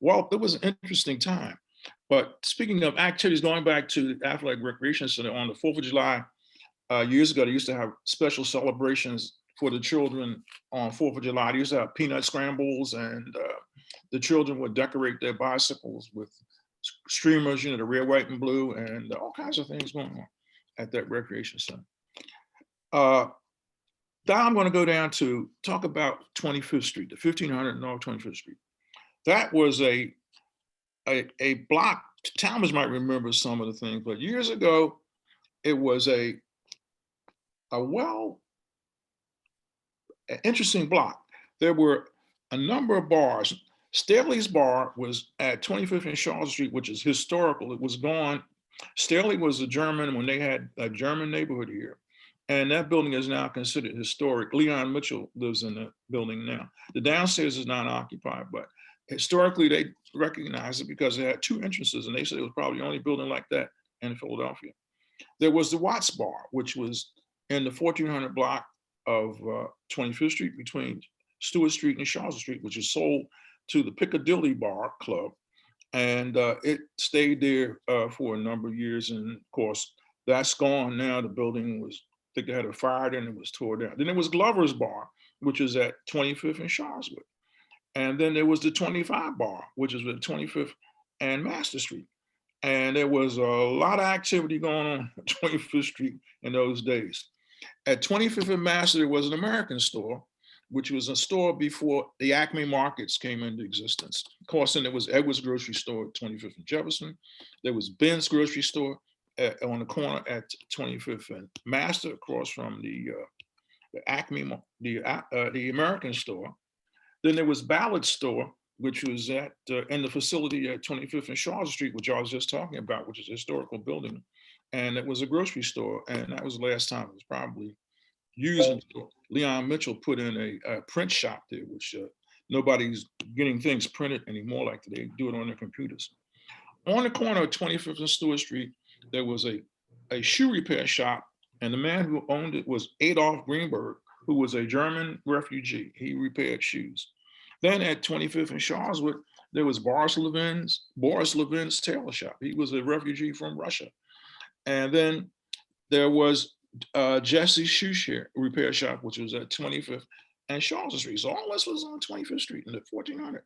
well, it was an interesting time. But speaking of activities, going back to the Athletic Recreation Center on the 4th of July, years ago, they used to have special celebrations for the children on 4th of July. They used to have peanut scrambles, and the children would decorate their bicycles with streamers, you know, the red, white, and blue, and all kinds of things going on at that recreation center. Now I'm going to go down to talk about 25th Street, the 1500 North 25th Street. That was a block. Thomas might remember some of the things, but years ago, it was an interesting block. There were a number of bars. Staley's Bar was at 25th and Charles Street, which is historical. It was gone. Staley was a German when they had a German neighborhood here. And that building is now considered historic. Leon Mitchell lives in the building now. The downstairs is not occupied, but historically they recognized it because it had two entrances, and they said it was probably the only building like that in Philadelphia. There was the Watts Bar, which was in the 1400 block of 25th Street between Stewart Street and Charles Street, which is sold to the Piccadilly Bar Club. And it stayed there for a number of years. And of course, that's gone now. The building was, I think they had a fire and it was tore down. Then there was Glover's Bar, which is at 25th and Sharswood. And then there was the 25 Bar, which is at 25th and Master Street. And there was a lot of activity going on 25th Street in those days. At 25th and Master, there was an American store, which was a store before the Acme Markets came into existence. Of course, then there was Edwards Grocery Store at 25th and Jefferson. There was Ben's Grocery Store on the corner at 25th and Master, across from the Acme, the American store. Then there was Ballard's store, which was at in the facility at 25th and Sharswood Street, which I was just talking about, which is a historical building. And it was a grocery store. And that was the last time it was probably used until Leon Mitchell put in a print shop there, which nobody's getting things printed anymore like they do it on their computers. On the corner of 25th and Stewart Street, there was a shoe repair shop. And the man who owned it was Adolf Greenberg, who was a German refugee. He repaired shoes. Then at 25th and Sharswood, there was Boris Levin's tailor shop. He was a refugee from Russia. And then there was Jesse's shoe repair shop, which was at 25th and Sharswood Street. So all this was on 25th Street in the 1400.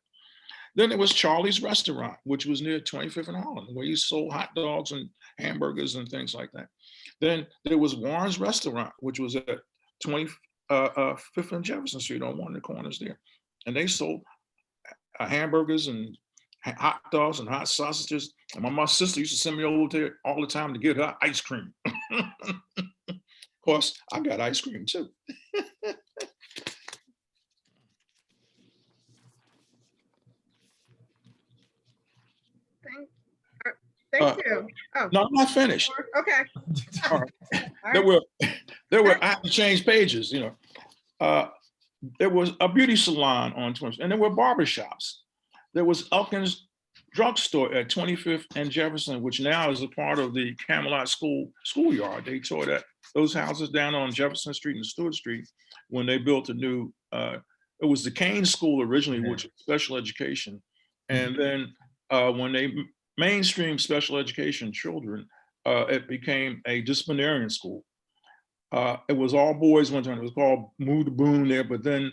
Then there was Charlie's Restaurant, which was near 25th and Harlem, where he sold hot dogs and hamburgers and things like that. Then there was Warren's Restaurant, which was at 25th and Jefferson Street on one of the corners there. And they sold hamburgers and hot dogs and hot sausages. And my sister used to send me over there all the time to get her ice cream. Of course, I got ice cream too. Thank you. Oh. No, I'm not finished. Okay. All right. There were, I had to change pages, you know. There was a beauty salon on 20th, and there were barbershops. There was Elkins Drugstore at 25th and Jefferson, which now is a part of the Camelot schoolyard. They tore those houses down on Jefferson Street and Stewart Street when they built a new, it was the Kane School originally, which was special education. And then when they mainstream special education children, it became a disciplinarian school. It was all boys one time. It was called Moo to Boone there, but then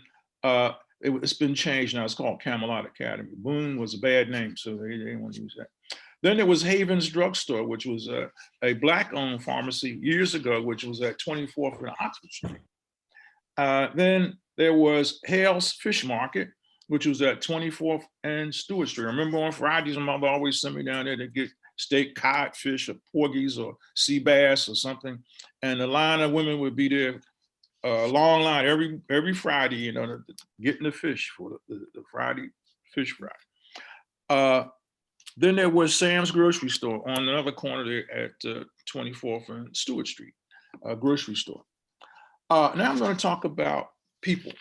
it's been changed now. It's called Camelot Academy. Boone was a bad name, so they didn't want to use that. Then there was Haven's Drugstore, which was a Black-owned pharmacy years ago, which was at 24th and Oxford Street. Then there was Hale's Fish Market, which was at 24th and Stewart Street. I remember on Fridays, my mother always sent me down there to get steak, codfish, or porgies, or sea bass, or something. And the line of women would be there, a long line every Friday, you know, getting the fish for the Friday fish fry. Then there was Sam's Grocery Store on another corner there at 24th and Stewart Street, a grocery store. Now I'm going to talk about people.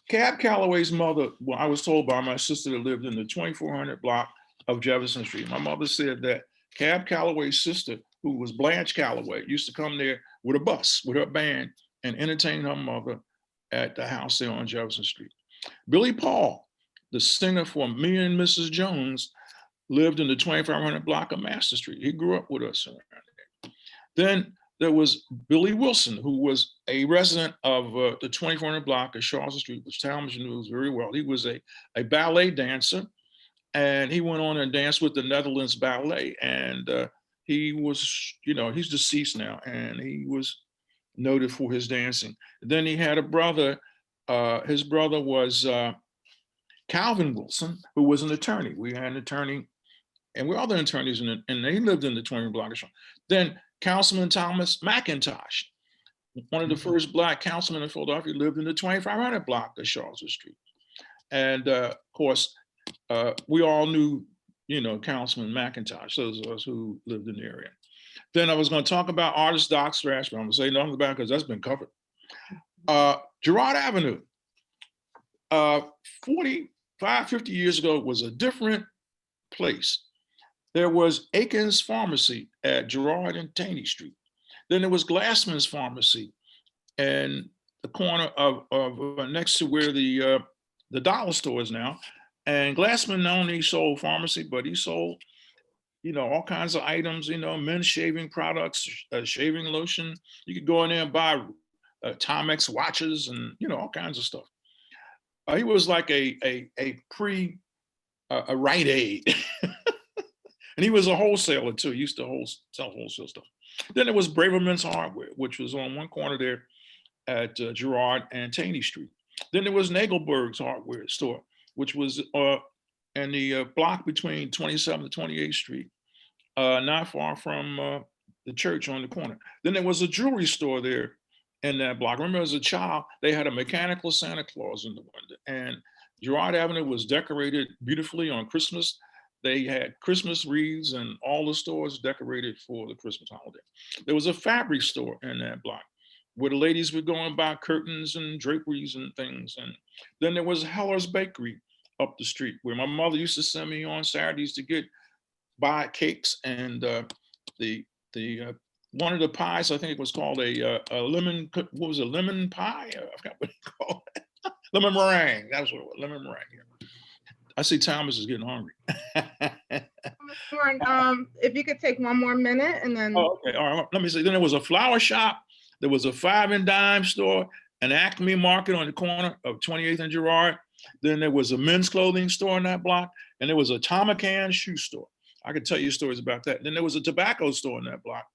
Cab Calloway's mother, well, I was told by my sister that lived in the 2400 block of Jefferson Street. My mother said that Cab Calloway's sister, who was Blanche Calloway, used to come there with a bus, with her band, and entertain her mother at the house there on Jefferson Street. Billy Paul, the singer for Me and Mrs. Jones, lived in the 2500 block of Master Street. He grew up with us around there. Then there was Billy Wilson, who was a resident of the 2400 block of Sharswood Street, which Talmadge knows very well. He was a ballet dancer, and he went on and danced with the Netherlands Ballet. And he was, you know, he's deceased now, and he was noted for his dancing. Then he had a brother. His brother was Calvin Wilson, who was an attorney. We had an attorney, and we're other attorneys, and they lived in the 20 block of Sharswood. Then Councilman Thomas Mcintosh, one of the first Black councilmen in Philadelphia, lived in the 2500 block of Sharswood Street. And of course, we all knew, you know, Councilman Mcintosh, those of us who lived in the area. Then I was going to talk about Artist Doc Strasburg, but I'm going to say nothing about it because that's been covered. Gerard Avenue, 45, 50 years ago, was a different place. There was Aiken's Pharmacy at Gerard and Taney Street. Then there was Glassman's Pharmacy and the corner of next to where the dollar store is now. And Glassman not only sold pharmacy, but he sold, you know, all kinds of items, you know, men's shaving products, shaving lotion. You could go in there and buy Timex watches and, you know, all kinds of stuff. He was like a Rite Aid. And he was a wholesaler too. He used to sell wholesale stuff. Then there was Braverman's Hardware, which was on one corner there at Gerard and Taney Street. Then there was Nagelberg's Hardware Store, which was in the block between 27th and 28th Street, not far from the church on the corner. Then there was a jewelry store there in that block. I remember as a child, they had a mechanical Santa Claus in the window, and Gerard Avenue was decorated beautifully on Christmas. They had Christmas wreaths and all the stores decorated for the Christmas holiday. There was a fabric store in that block where the ladies would go and buy curtains and draperies and things. And then there was Heller's Bakery up the street where my mother used to send me on Saturdays to buy cakes and one of the pies, I think it was called a lemon, what was it, lemon pie? I forgot what they called it. Lemon meringue, that was what it was, lemon meringue. Yeah. I see Thomas is getting hungry. If you could take one more minute and then. Oh, okay, all right, let me see. Then there was a flower shop, there was a 5 and dime store, an Acme Market on the corner of 28th and Girard. Then there was a men's clothing store in that block, and there was a Tomacan shoe store. I could tell you stories about that. Then there was a tobacco store in that block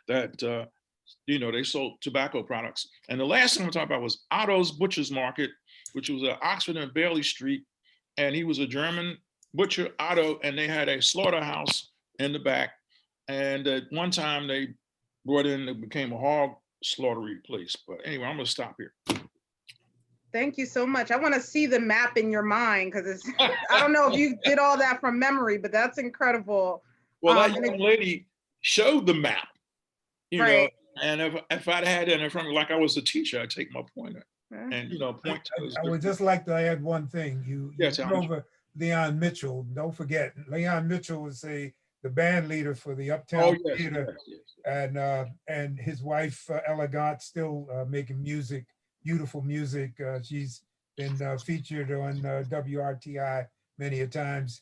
that, they sold tobacco products. And the last thing I'm talking about was Otto's Butcher's Market, which was at Oxford and Bailey Street. And he was a German butcher, Otto, and they had a slaughterhouse in the back. And at one time they it became a hog slaughtery place. But anyway, I'm gonna stop here. Thank you so much. I want to see the map in your mind because I don't know if you did all that from memory, but that's incredible. Well, that young lady showed the map, know, and if I'd had it in front of me, like I was a teacher, I'd take my pointer and, point to those. I would just like to add one thing. You went over Leon Mitchell. Don't forget, Leon Mitchell was the band leader for the Uptown Theater, and his wife, Ella Gott, still making music. Beautiful music. She's been featured on WRTI many a times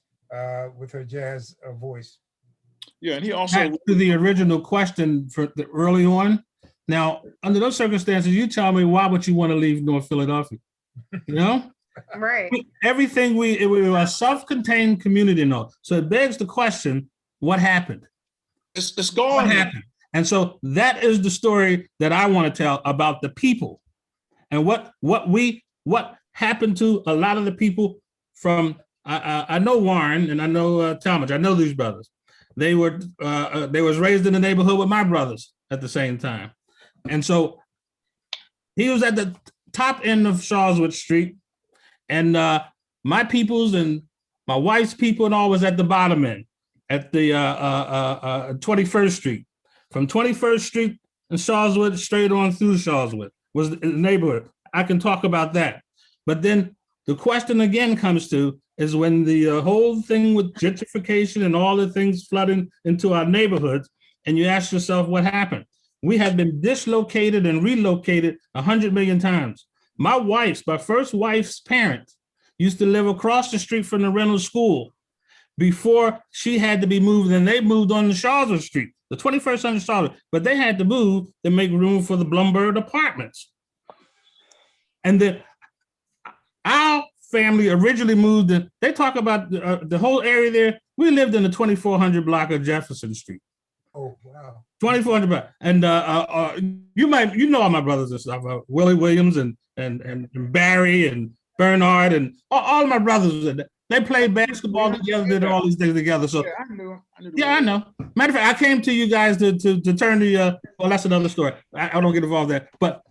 with her jazz voice. Yeah, and he also back to the original question for the early on. Now, under those circumstances, you tell me why would you want to leave North Philadelphia? Right. Everything we were a self-contained community now. So it begs the question: what happened? It's gone. What happened? And so that is the story that I want to tell about the people. And what happened to a lot of the people from I know Warren and I know Talmadge. I know these brothers. They was raised in the neighborhood with my brothers at the same time, and so he was at the top end of Sharswood Street, and my peoples and my wife's people and all was at the bottom end at the 21st Street. From 21st Street and Sharswood straight on through Sharswood was the neighborhood. I can talk about that. But then the question again comes to is when the whole thing with gentrification and all the things flooding into our neighborhoods, and you ask yourself what happened. We have been dislocated and relocated 100 million times. My first wife's parents used to live across the street from the Reynolds School before she had to be moved, and they moved on the Sharswood Street, the 21st under Sharswood, but they had to move to make room for the Blumberg apartments. And then our family originally moved in, they talk about the whole area there. We lived in the 2400 block of Jefferson Street. Oh, wow. 2400 block. And you know all my brothers and stuff, Willie Williams and Barry and Bernard and all my brothers. They played basketball together, did all these things together. So I know. Matter of fact, I came to you guys to turn the, well, that's another story. I don't get involved there. But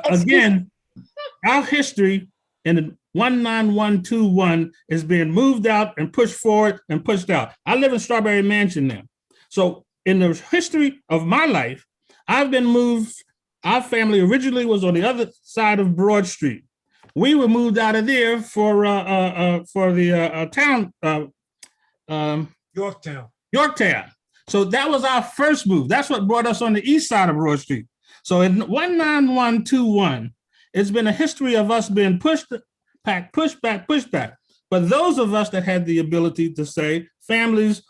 again, our history in 19121 is being moved out and pushed forward and pushed out. I live in Strawberry Mansion now. So in the history of my life, I've been moved. Our family originally was on the other side of Broad Street. We were moved out of there for the town. Yorktown. So that was our first move. That's what brought us on the east side of Broad Street. So in 19121, it's been a history of us being pushed back. But those of us that had the ability to say, families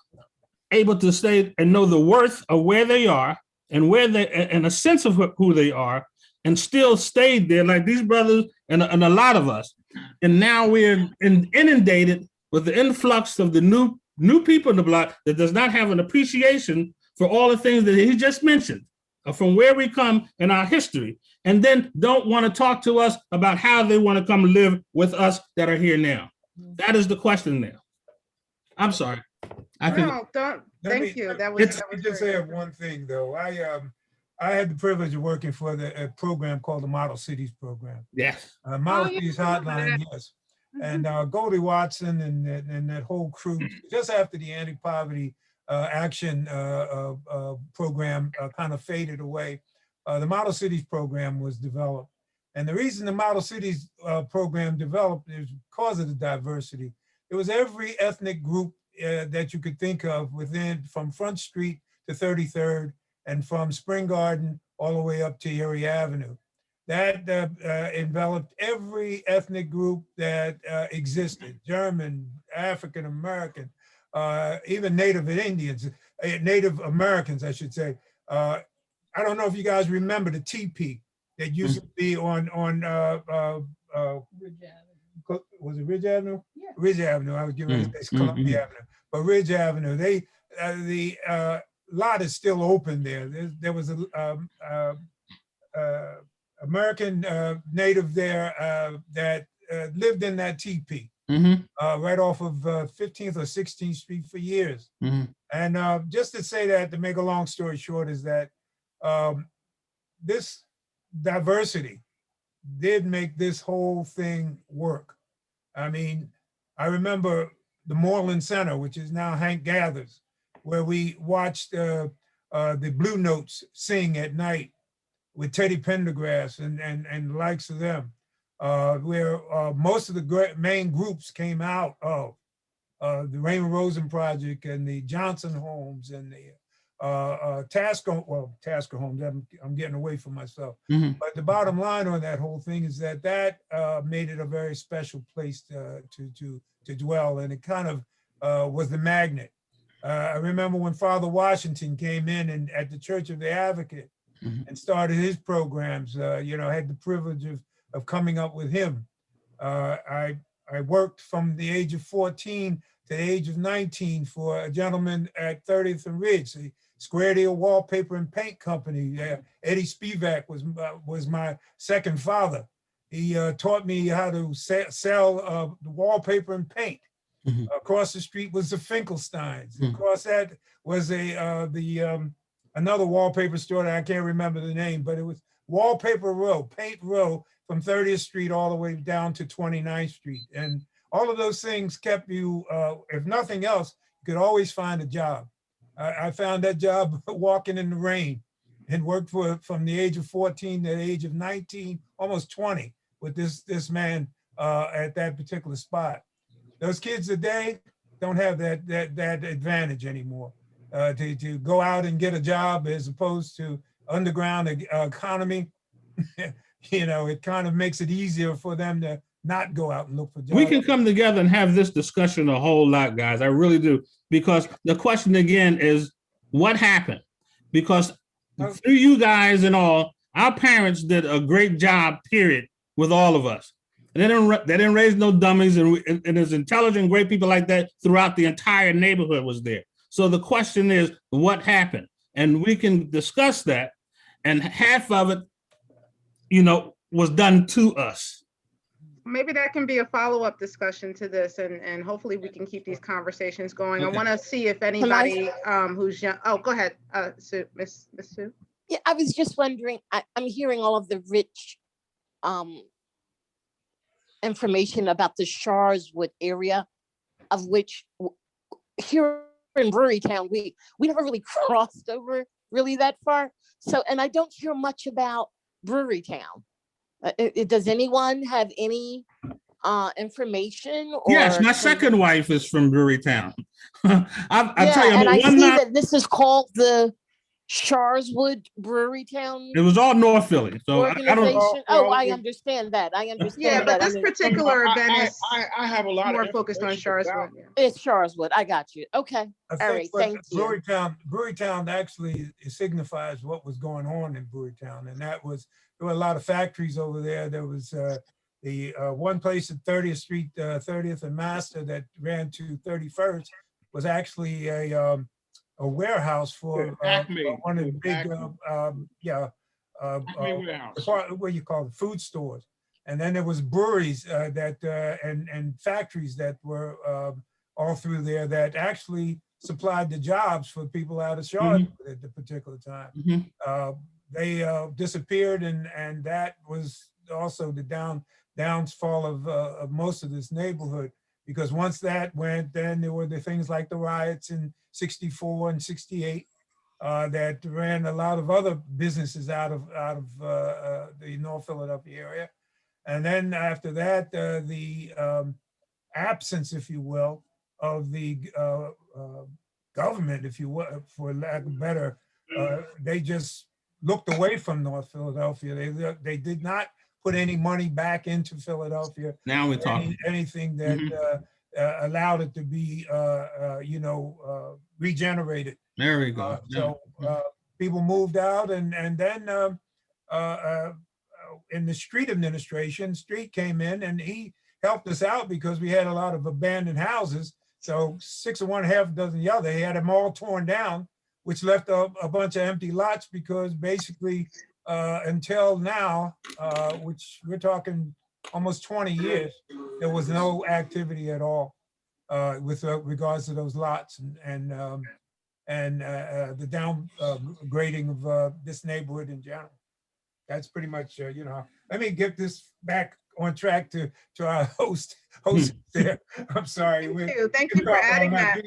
able to stay and know the worth of where they are and and a sense of who they are, and still stayed there, like these brothers and a lot of us. And now we're inundated with the influx of the new new people in the block that does not have an appreciation for all the things that he just mentioned, from where we come in our history, and then don't want to talk to us about how they want to come live with us that are here now. That is the question now. I'm sorry. No, don't, thank you. That was, Let me just say one thing though. I had the privilege of working for a program called the Model Cities Program. Yes. Model Cities Hotline, yes. And Goldie Watson and that whole crew, just after the anti-poverty action program kind of faded away, the Model Cities Program was developed. And the reason the Model Cities program developed is because of the diversity. It was every ethnic group that you could think of from Front Street to 33rd, and from Spring Garden all the way up to Erie Avenue. That enveloped every ethnic group that existed: German, African American, even Native Indians, Native Americans, I should say. I don't know if you guys remember the teepee that used to be on was it Ridge Avenue? Yeah. Ridge Avenue. I was getting ready to say Columbia Avenue, but Ridge Avenue. The lot is still open there. There was a American native there that lived in that teepee right off of 15th or 16th Street for years. And just to say that, to make a long story short, is that this diversity did make this whole thing work. I mean, I remember the Moreland Center, which is now Hank Gathers, where we watched the Blue Notes sing at night with Teddy Pendergrass and the likes of them, where most of the main groups came out of the Raymond Rosen Project and the Johnson Homes and the Tasker Homes. I'm getting away from myself. But the bottom line on that whole thing is that made it a very special place to dwell, and it kind of was the magnet. I remember when Father Washington came in and at the Church of the Advocate and started his programs, had the privilege of coming up with him. I worked from the age of 14 to the age of 19 for a gentleman at 30th and Ridge, the Square Deal Wallpaper and Paint Company. Eddie Spivak was my second father. He taught me how to sell the wallpaper and paint. Across the street was the Finkelsteins. Across that was another wallpaper store that I can't remember the name, but it was Wallpaper Row, Paint Row, from 30th Street all the way down to 29th Street. And all of those things kept you, if nothing else, you could always find a job. I found that job walking in the rain, and worked from the age of 14 to the age of 19, almost 20, with this man at that particular spot. Those kids today don't have that advantage anymore to go out and get a job, as opposed to underground economy. It kind of makes it easier for them to not go out and look for jobs. We can come together and have this discussion a whole lot, guys. I really do. Because the question again is, what happened? Because through you guys and all, our parents did a great job, period, with all of us. They didn't raise no dummies, and there's intelligent, great people like that throughout the entire neighborhood was there. So the question is, what happened? And we can discuss that. And half of it, was done to us. Maybe that can be a follow-up discussion to this, and hopefully we can keep these conversations going. Okay. I want to see if anybody who's young. Oh, go ahead, Sue, Miss Sue. Yeah, I was just wondering. I'm hearing all of the rich information about the Sharswood area, of which here in Brewerytown we never really crossed over really that far. So, and I don't hear much about Brewerytown. Does anyone have any information? Or yes, my second wife is from Brewerytown. I'll tell you, and I see that this is called the Sharswood Brewerytown. It was all North Philly, so I don't. I understand that. I understand. Yeah, but this particular event is I have a lot more focused on Sharswood. Yeah. It's Sharswood. I got you. Okay. All right. Thank you. Brewerytown actually signifies what was going on in Brewerytown, and that was there were a lot of factories over there. There was the one place at 30th Street, 30th and Master, that ran to 31st. was actually a warehouse for Acme. one of the big, Acme. Warehouse. what you call it, food stores. And then there was breweries and factories that were all through there that actually supplied the jobs for people out of Sharswood at the particular time. They disappeared, and that was also the downfall of most of this neighborhood, because once that went, then there were the things like the riots in '64 and '68 that ran a lot of other businesses out of the North Philadelphia area. And then after that, the absence, if you will, of the government, if you will, for lack of better, they just looked away from North Philadelphia. They did not put any money back into Philadelphia. Now we're talking. Anything that allowed it to be, regenerated. There we go. People moved out, and then in the street administration, Street came in and he helped us out because we had a lot of abandoned houses. So 6 of one, half a dozen the other. He had them all torn down, which left a bunch of empty lots, because basically until now, which we're talking almost 20 years, there was no activity at all with regards to those lots and the downgrading of this neighborhood in general. That's pretty much, let me get this back on track to our host there. I'm sorry. Thank you for adding that.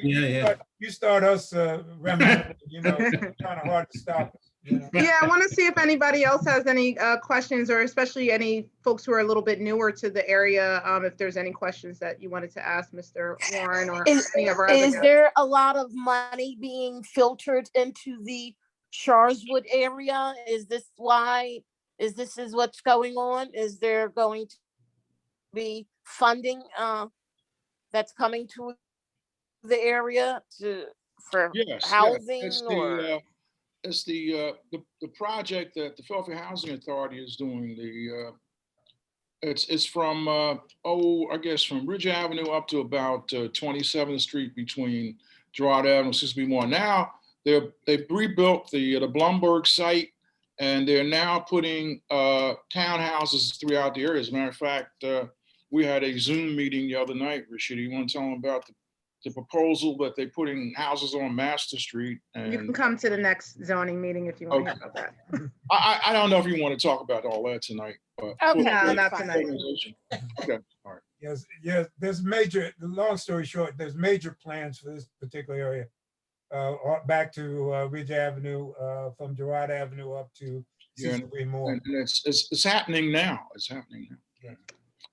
You start us reminiscing, it's kind of hard to stop us. Yeah, I want to see if anybody else has any questions, or especially any folks who are a little bit newer to the area. If there's any questions that you wanted to ask Mr. Warren or any of our other guests. Is there a lot of money being filtered into the Sharswood area? Is this why? Is what's going on? Is there going to be funding that's coming to the area for housing? Yes. It's the project that the Philadelphia Housing Authority is doing. It's from I guess from Ridge Avenue up to about 27th Street between Gerardo Avenue and 61. Now they've rebuilt the Blumberg site, and they're now putting townhouses throughout the area. As a matter of fact, we had a Zoom meeting the other night. Rashida, you want to tell them about the proposal that they're putting houses on Master Street? And you can come to the next zoning meeting if you want to hear about that. I don't know if you want to talk about all that tonight. But Okay, no, not tonight. Okay, all right. Yes. There's major. Long story short, there's major plans for this particular area. Back to Ridge Avenue, from Gerard Avenue up to 63 more. And it's happening now. It's happening now.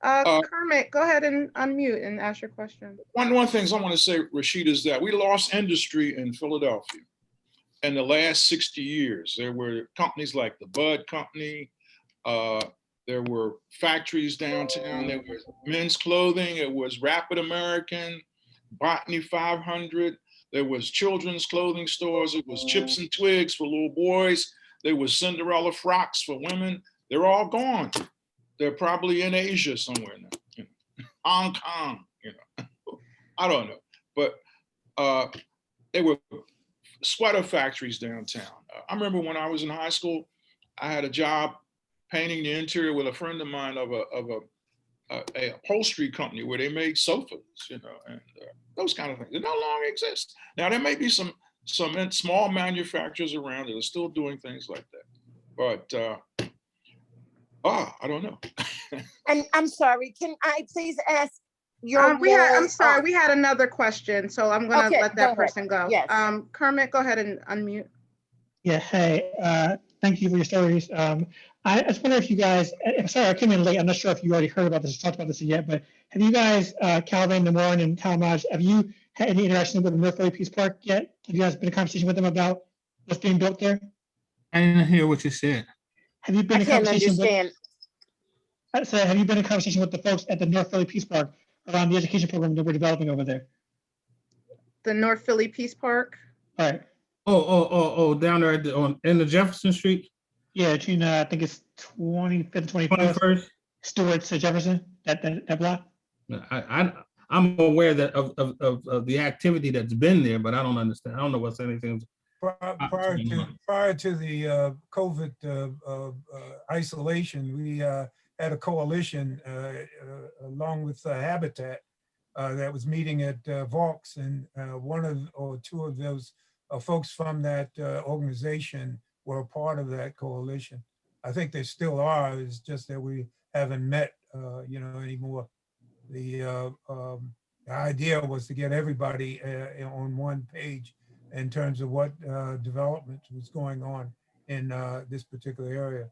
Kermit, go ahead and unmute and ask your question. One thing I want to say, Rashida, is that we lost industry in Philadelphia in the last 60 years. There were companies like the Bud Company. There were factories downtown. There was men's clothing. It was Rapid American, Botany 500. There was children's clothing stores. It was Chips and Twigs for little boys. There was Cinderella frocks for women. They're all gone. They're probably in Asia somewhere now, Hong Kong, I don't know. But there were sweater factories downtown. I remember when I was in high school, I had a job painting the interior with a friend of mine of a upholstery company where they made sofas, and those kind of things. They no longer exist. Now there may be some small manufacturers around that are still doing things like that, but I don't know. And I'm sorry, can I please ask your I'm sorry, we had another question, so I'm gonna let that person go. Yes. Kermit, go ahead and unmute. Yeah, hey, thank you for your stories. I just wonder if you guys, sorry, I came in late. I'm not sure if you already heard about this or talked about this yet, but have you guys, Calvin, and Warren, and Talmadge, have you had any interaction with the North Philly Peace Park yet? Have you guys been in conversation with them about what's being built there? I didn't hear what you said. Have you been I in can't conversation understand. have you been in conversation with the folks at the North Philly Peace Park around the education program that we're developing over there? The North Philly Peace Park? All right. Oh, down there in the Jefferson Street? Yeah, between I think it's 25th and 21st. Stewart to Jefferson, that block. I'm aware that of the activity that's been there, but I don't understand. I don't know what's anything. Prior to the COVID isolation, we had a coalition along with Habitat that was meeting at Vaux, and one or two of those folks from that organization were a part of that coalition. I think they still are. It's just that we haven't met, anymore. The idea was to get everybody on one page in terms of what development was going on in this particular area.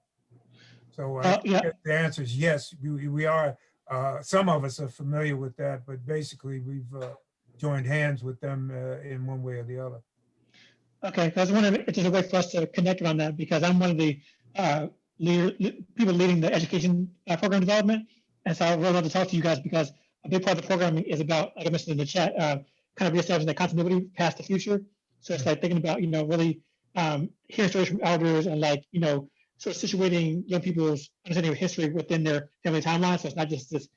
So the answer is yes, we are. Some of us are familiar with that, but basically we've joined hands with them in one way or the other. Okay, I was wondering if there's a way for us to connect around that, because I'm one of the people leading the education program development. And so I would love to talk to you guys, because a big part of the programming is about, like I mentioned in the chat, kind of reestablishing that continuity past the future. So it's like thinking about, really hearing stories from elders and sort of situating young people's understanding of history within their family timeline. So it's not just these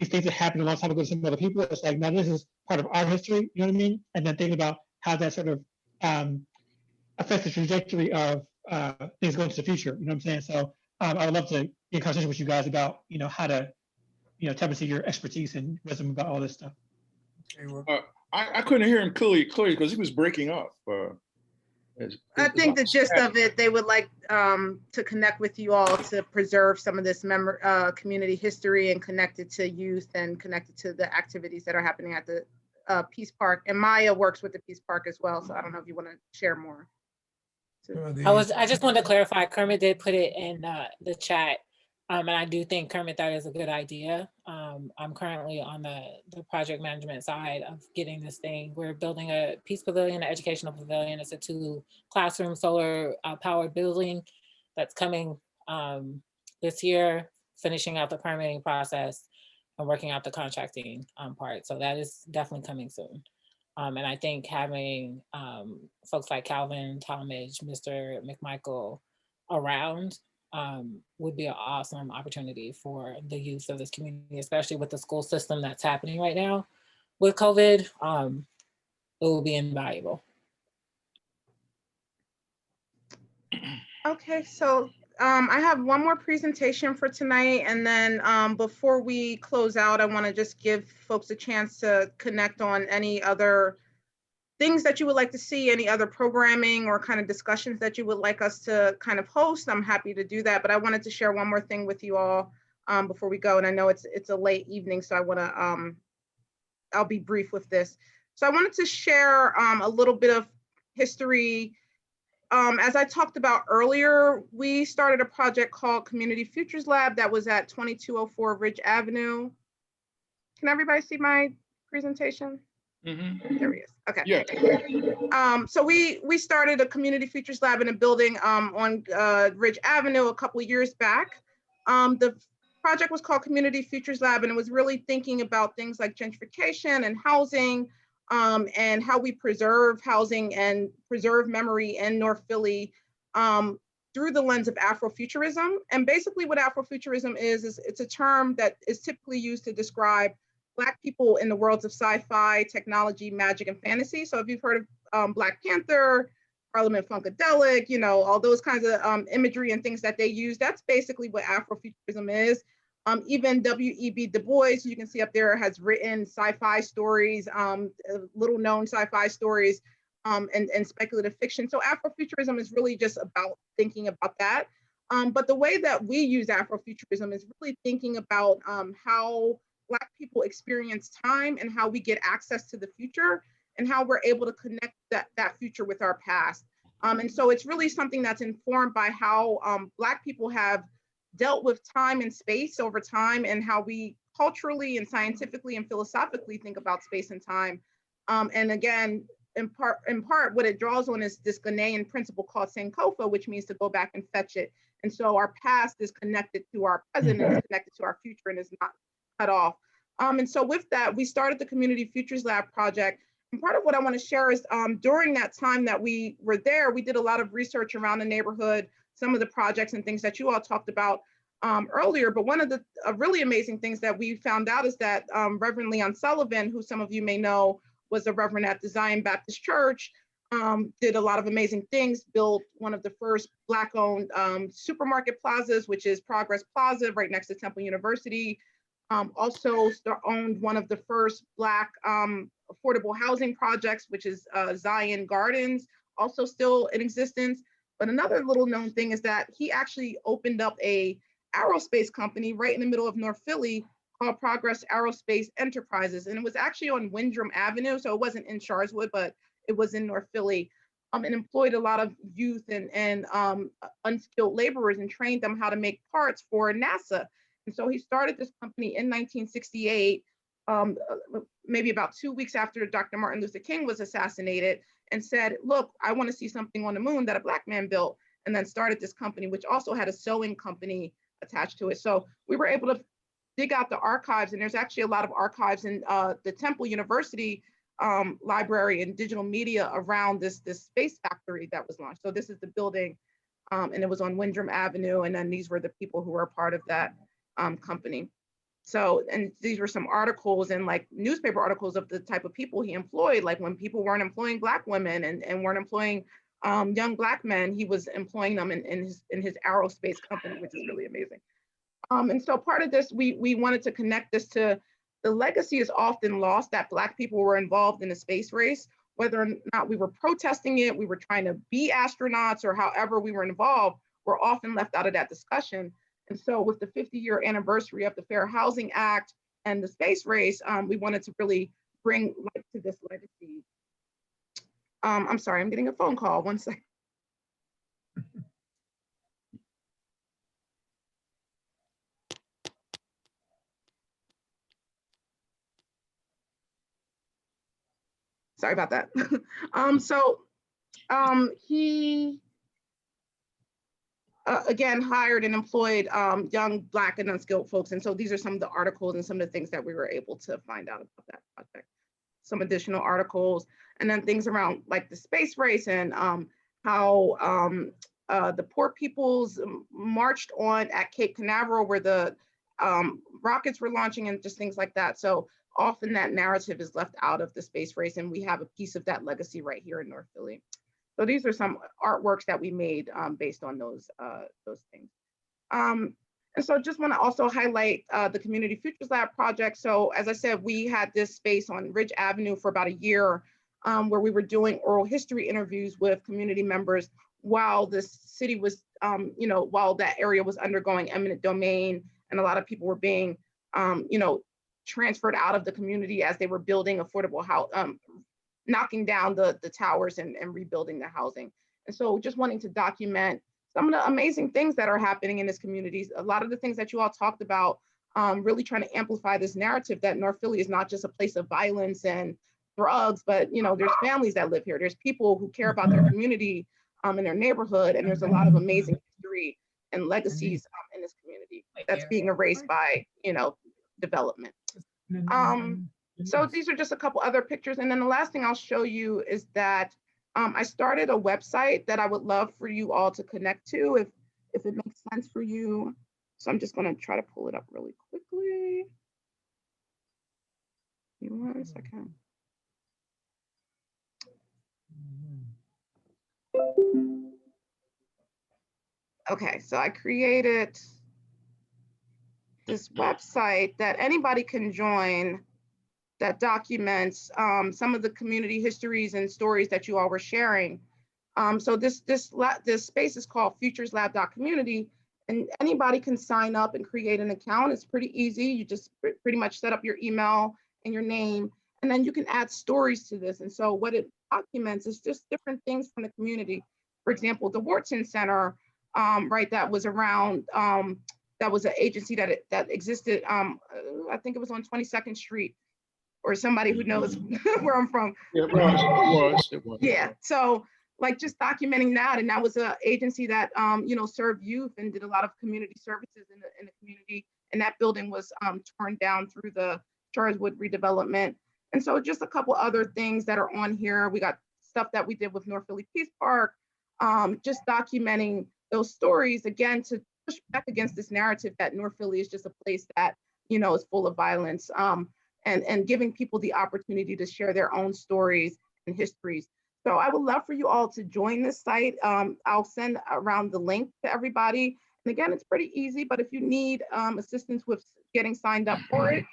things that happened a long time ago to some other people. It's like, now this is part of our history, you know what I mean? And then thinking about how that sort of affects the trajectory of things going to the future, you know what I'm saying? So I would love to be in conversation with you guys about, how to, tap into your expertise and wisdom about all this stuff. I couldn't hear him clearly because he was breaking up. I think the gist of it, they would like to connect with you all to preserve some of this community history and connect it to youth and connect it to the activities that are happening at the Peace Park. And Maya works with the Peace Park as well. So I don't know if you want to share more. I just wanted to clarify, Kermit did put it in the chat. And I do think, Kermit, that is a good idea. I'm currently on the project management side of getting this thing. We're building a Peace Pavilion, an educational pavilion. It's a 2-classroom solar powered building that's coming this year, finishing out the permitting process and working out the contracting part. So that is definitely coming soon. And I think having folks like Calvin, Talmadge, Mr. McMichael around would be an awesome opportunity for the youth of this community, especially with the school system that's happening right now with COVID. It will be invaluable. Okay, so I have one more presentation for tonight, and then before we close out, I want to just give folks a chance to connect on any other things that you would like to see, any other programming or kind of discussions that you would like us to kind of host. I'm happy to do that, but I wanted to share one more thing with you all before we go. And I know it's a late evening, so I want to, I'll be brief with this. So I wanted to share a little bit of history. As I talked about earlier, we started a project called Community Futures Lab that was at 2204 Ridge Avenue. Can everybody see my presentation? Mm-hmm. There he is. Okay. Yeah. So we started a Community Futures Lab in a building on Ridge Avenue a couple of years back. The project was called Community Futures Lab, and it was really thinking about things like gentrification and housing, and how we preserve housing and preserve memory in North Philly through the lens of Afrofuturism. And basically what Afrofuturism is it's a term that is typically used to describe Black people in the worlds of sci-fi, technology, magic, and fantasy. So if you've heard of Black Panther, Parliament Funkadelic, all those kinds of imagery and things that they use, that's basically what Afrofuturism is. Even W.E.B. Du Bois, you can see up there, has written sci-fi stories, little known sci-fi stories, and speculative fiction. So Afrofuturism is really just about thinking about that. But the way that we use Afrofuturism is really thinking about how Black people experience time and how we get access to the future and how we're able to connect that future with our past. And so it's really something that's informed by how Black people have dealt with time and space over time, and how we culturally and scientifically and philosophically think about space and time. And again, in part, what it draws on is this Ghanaian principle called Sankofa, which means to go back and fetch it. And so our past is connected to our present and is connected to our future and is not cut off. And so with that, we started the Community Futures Lab project. And part of what I want to share is during that time that we were there, we did a lot of research around the neighborhood, some of the projects and things that you all talked about. earlier, but one of the really amazing things that we found out is that Reverend Leon Sullivan, who some of you may know was a reverend at the Zion Baptist Church, did a lot of amazing things, built one of the first Black-owned supermarket plazas, which is Progress Plaza right next to Temple University. Also owned one of the first Black affordable housing projects, which is Zion Gardens, also still in existence. But another little known thing is that he actually opened up a aerospace company right in the middle of North Philly called Progress Aerospace Enterprises. And it was actually on Windrum Avenue. So it wasn't in Sharswood, but it was in North Philly, and employed a lot of youth and unskilled laborers and trained them how to make parts for NASA. And so he started this company in 1968, maybe about 2 weeks after Dr. Martin Luther King was assassinated, and said, look, I want to see something on the moon that a Black man built, and then started this company, which also had a sewing company attached to it. So we were able to dig out the archives, and there's actually a lot of archives in the Temple University library and digital media around this space factory that was launched. So this is the building, and it was on Windrum Avenue, and then these were the people who were a part of that company. So, and these were some articles and like newspaper articles of the type of people he employed, like when people weren't employing Black women and weren't employing young Black men, he was employing them in his aerospace company, which is really amazing. And so part of this, we wanted to connect this to the legacy is often lost that Black people were involved in the space race, whether or not we were protesting it, we were trying to be astronauts, or however we were involved, we're often left out of that discussion. And so with the 50-year anniversary of the Fair Housing Act and the space race, we wanted to really bring light to this legacy. I'm sorry, I'm getting a phone call, 1 second. Sorry about that. He again hired and employed young Black and unskilled folks. And so these are some of the articles and some of the things that we were able to find out about that project. Some additional articles, and then things around like the space race and how the poor peoples marched on at Cape Canaveral where the rockets were launching and just things like that. So often that narrative is left out of the space race, and we have a piece of that legacy right here in North Philly. So these are some artworks that we made based on those things. And so just want to also highlight the Community Futures Lab project. So as I said, we had this space on Ridge Avenue for about a year where we were doing oral history interviews with community members while this city was, while that area was undergoing eminent domain, and a lot of people were being, transferred out of the community as they were building affordable house, knocking down the towers and rebuilding the housing. And so just wanting to document some of the amazing things that are happening in this community. A lot of the things that you all talked about, really trying to amplify this narrative that North Philly is not just a place of violence and drugs, but there's families that live here. There's people who care about their community and their neighborhood, and there's a lot of amazing history and legacies in this community that's being erased by development. So these are just a couple other pictures. And then the last thing I'll show you is that I started a website that I would love for you all to connect to if it makes sense for you. So I'm just going to try to pull it up really quickly. Give me 1 second. Okay, so I created this website that anybody can join that documents some of the community histories and stories that you all were sharing. So this space is called futureslab.community, and anybody can sign up and create an account. It's pretty easy. You just pretty much set up your email and your name, and then you can add stories to this. And so what it documents is just different things from the community. For example, the Wharton Center, right, that was around, that was an agency that existed, I think it was on 22nd Street, or somebody who knows where I'm from. It was. Yeah, so like just documenting that, and that was an agency that served youth and did a lot of community services in the community, and that building was torn down through the Sharswood redevelopment. And so just a couple other things that are on here. We got stuff that we did with North Philly Peace Park, just documenting those stories, again, to push back against this narrative that North Philly is just a place that, is full of violence, and giving people the opportunity to share their own stories and histories. So I would love for you all to join this site. I'll send around the link to everybody. And again, it's pretty easy, but if you need assistance with getting signed up for it,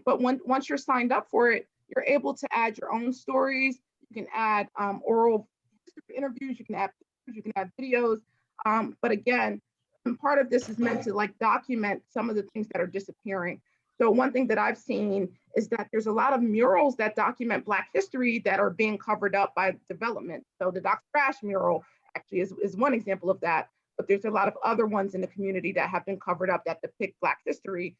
but once you're signed up for it, you're able to add your own stories. You can add oral interviews, you can add pictures, you can add videos. But again, part of this is meant to document some of the things that are disappearing. So one thing that I've seen is that there's a lot of murals that document Black history that are being covered up by development. So the Dr. Trash mural actually is one example of that, but there's a lot of other ones in the community that have been covered up that depict Black history.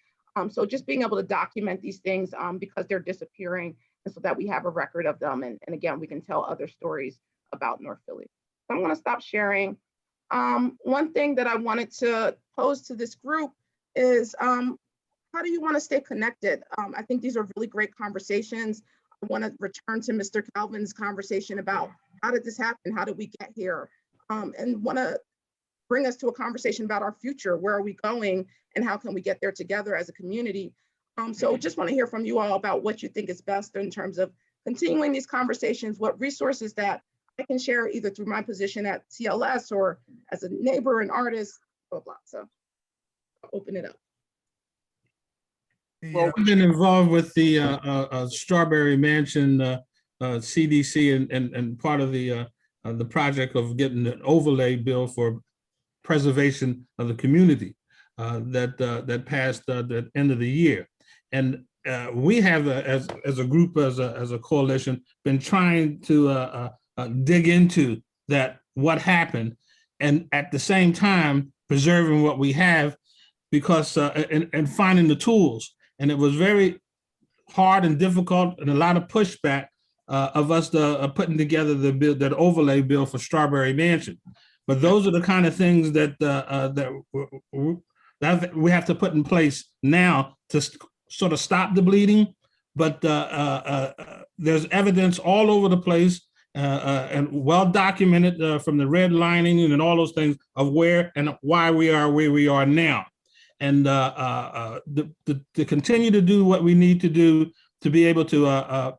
So just being able to document these things because they're disappearing, and so that we have a record of them. And again, we can tell other stories about North Philly. So I'm gonna stop sharing. One thing that I wanted to pose to this group is, how do you want to stay connected? I think these are really great conversations. I want to return to Mr. Calvin's conversation about how did this happen? How did we get here? And want to bring us to a conversation about our future. Where are we going? And how can we get there together as a community? So just want to hear from you all about what you think is best in terms of continuing these conversations, what resources that I can share either through my position at CLS or as a neighbor, an artist, blah, blah. So I'll open it up. Well, we've been involved with the Strawberry Mansion CDC and part of the project of getting an overlay bill for preservation of the community that passed at the end of the year. And we have, as a group, as a coalition, been trying to dig into that, what happened, and at the same time preserving what we have, because and finding the tools. And it was very hard and difficult and a lot of pushback of us putting together the bill, that overlay bill for Strawberry Mansion. But those are the kind of things that that we have to put in place now to sort of stop the bleeding. But there's evidence all over the place and well documented from the redlining and all those things of where and why we are where we are now. And to continue to do what we need to do to be able to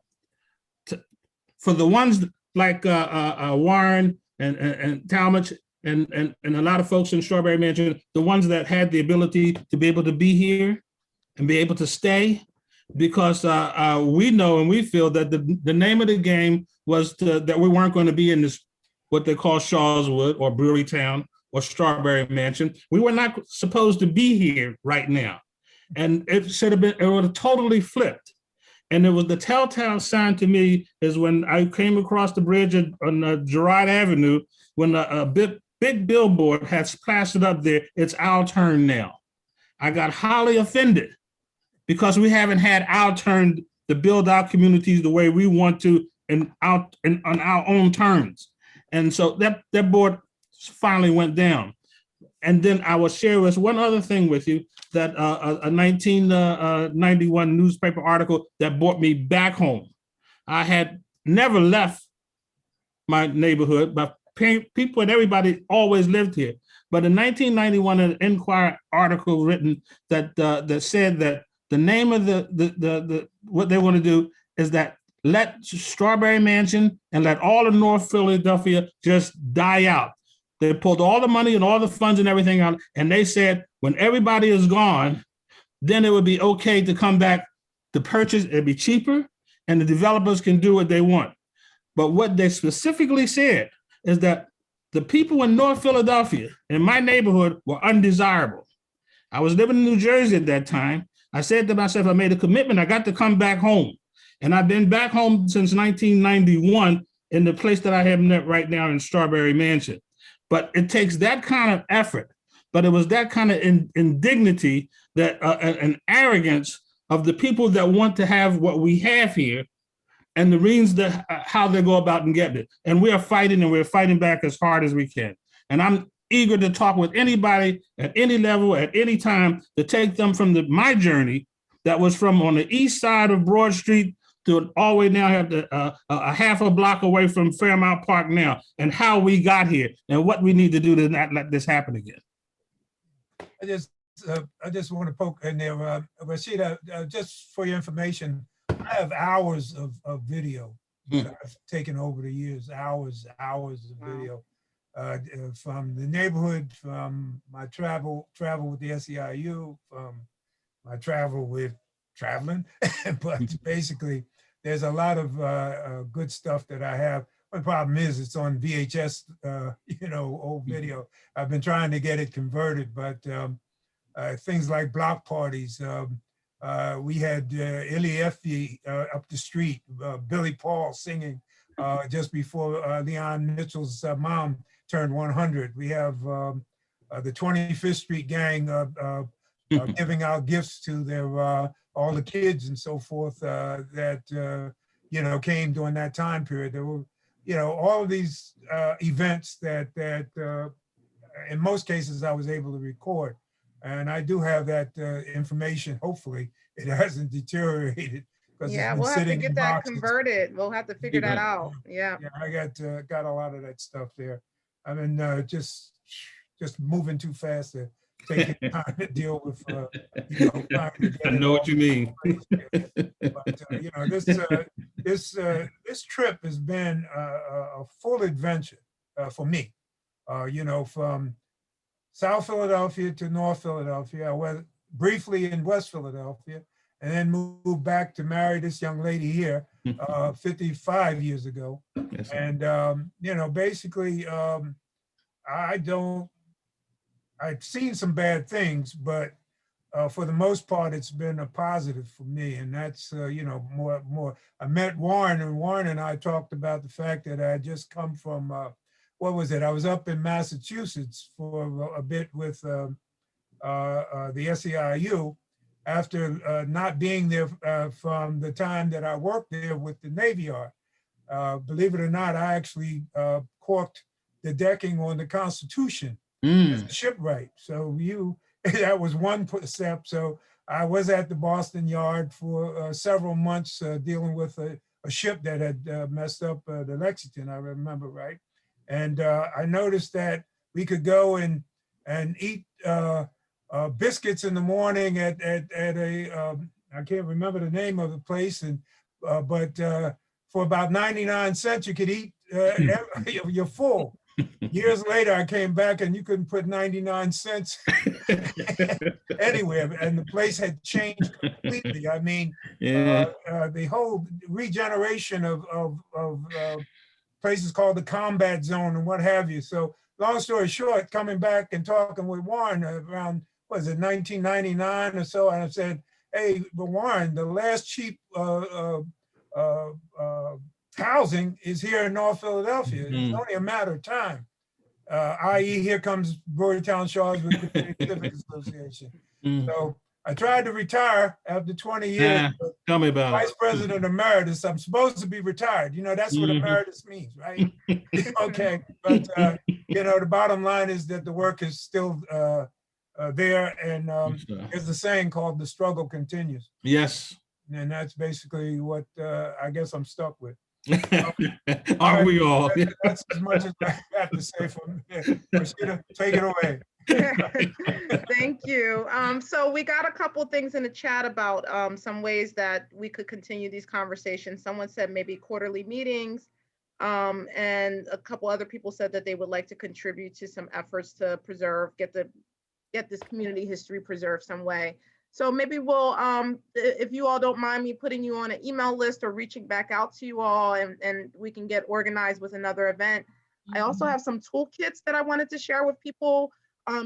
for the ones like Warren and Talmadge and a lot of folks in Strawberry Mansion, the ones that had the ability to be able to be here and be able to stay, because we know and we feel that the name of the game was that we weren't going to be in this, what they call Sharswood or Brewery Town or Strawberry Mansion. We were not supposed to be here right now. And it should have been, it would have totally flipped. And it was the telltale sign to me is when I came across the bridge on Gerard Avenue, when a big billboard had plastered up there, "It's our turn now." I got highly offended because we haven't had our turn to build our communities the way we want to and on our own terms. And so that board finally went down. And then I will share with one other thing with you, that a 1991 newspaper article that brought me back home. I had never left my neighborhood, but people and everybody always lived here. But in 1991, an Enquirer article written that that said that the name of the what they want to do is that let Strawberry Mansion and let all of North Philadelphia just die out. They pulled all the money and all the funds and everything out, and they said when everybody is gone, then it would be okay to come back to purchase. It'd be cheaper, and the developers can do what they want. But what they specifically said is that the people in North Philadelphia, in my neighborhood, were undesirable. I was living in New Jersey at that time. I said to myself, I made a commitment, I got to come back home. And I've been back home since 1991 in the place that I have right now in Strawberry Mansion. But it takes that kind of effort. But it was that kind of indignity, that an arrogance of the people that want to have what we have here, and the reasons that how they go about and get it. And we are fighting, and we're fighting back as hard as we can. And I'm eager to talk with anybody at any level, at any time, to take them from my journey that was from on the east side of Broad Street to all the way now have a half a block away from Fairmount Park now, and how we got here and what we need to do to not let this happen again. I just want to poke in there, Rashida, just for your information, I have hours of video that I've taken over the years, hours of video, from the neighborhood, from my travel with the SEIU, from my travel with traveling, but basically there's a lot of good stuff that I have. The problem is it's on VHS, old video. I've been trying to get it converted, but things like block parties. We had Elieffi up the street, Billy Paul singing just before Leon Mitchell's mom turned 100. We have the 25th Street Gang giving out gifts to their all the kids and so forth that came during that time period. There were all of these events that in most cases I was able to record. And I do have that information. Hopefully it hasn't deteriorated. Yeah, we'll have to get that converted. We'll have to figure that out. Yeah. Yeah, I got a lot of that stuff there. I mean, just moving too fast to take time to deal with. I know what you mean. But this trip has been a full adventure for me. From South Philadelphia to North Philadelphia. I went briefly in West Philadelphia and then moved back to marry this young lady here 55 years ago. Yes, and, basically I've seen some bad things, but for the most part, it's been a positive for me. And that's, more. I met Warren, and Warren and I talked about the fact that I had just come from, what was it? I was up in Massachusetts for a bit with the SEIU after not being there from the time that I worked there with the Navy Yard. Believe it or not, I actually corked the decking on the Constitution as a shipwright. So that was one step. So I was at the Boston Yard for several months dealing with a ship that had messed up the Lexington, I remember, right? And I noticed that we could go and eat biscuits in the morning at a, I can't remember the name of the place, but for about 99 cents, you could eat, you're full. Years later, I came back and you couldn't put 99 cents anywhere, and the place had changed completely. I mean, the whole regeneration of places called the combat zone and what have you. So long story short, coming back and talking with Warren around, was it 1999 or so, and I said, hey, but Warren, the last cheap housing is here in North Philadelphia. It's only a matter of time. I.e., here comes Brewerytown Sharswood Community Civic Association. So I tried to retire after 20 years. Tell me about Vice President Emeritus. I'm supposed to be retired. That's what emeritus means, right? Okay, but the bottom line is that the work is still there, and there's a saying called "the struggle continues." Yes. And that's basically what I guess I'm stuck with. Aren't we all? That's as much as I have to say from here. Rashida, take it away. Thank you. So we got a couple things in the chat about some ways that we could continue these conversations. Someone said maybe quarterly meetings, and a couple other people said that they would like to contribute to some efforts to preserve, get this community history preserved some way. So maybe we'll, if you all don't mind me putting you on an email list or reaching back out to you all, and we can get organized with another event. I also have some toolkits that I wanted to share with people.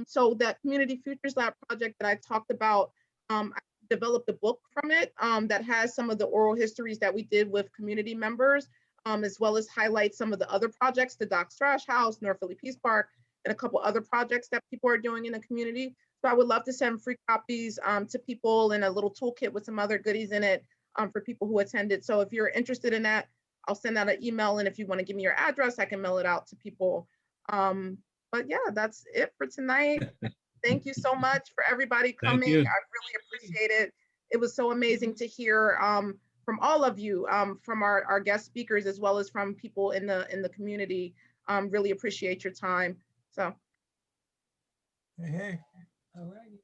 So that Community Futures Lab project that I talked about, I developed a book from it that has some of the oral histories that we did with community members, as well as highlight some of the other projects, the Docks Trash House, North Philly Peace Park, and a couple other projects that people are doing in the community. So I would love to send free copies to people, and a little toolkit with some other goodies in it for people who attended. So if you're interested in that, I'll send out an email, and if you want to give me your address, I can mail it out to people. But yeah, that's it for tonight. Thank you so much for everybody coming. I really appreciate it. It was so amazing to hear from all of you, from our guest speakers, as well as from people in the community. Really appreciate your time. So. Hey. All right.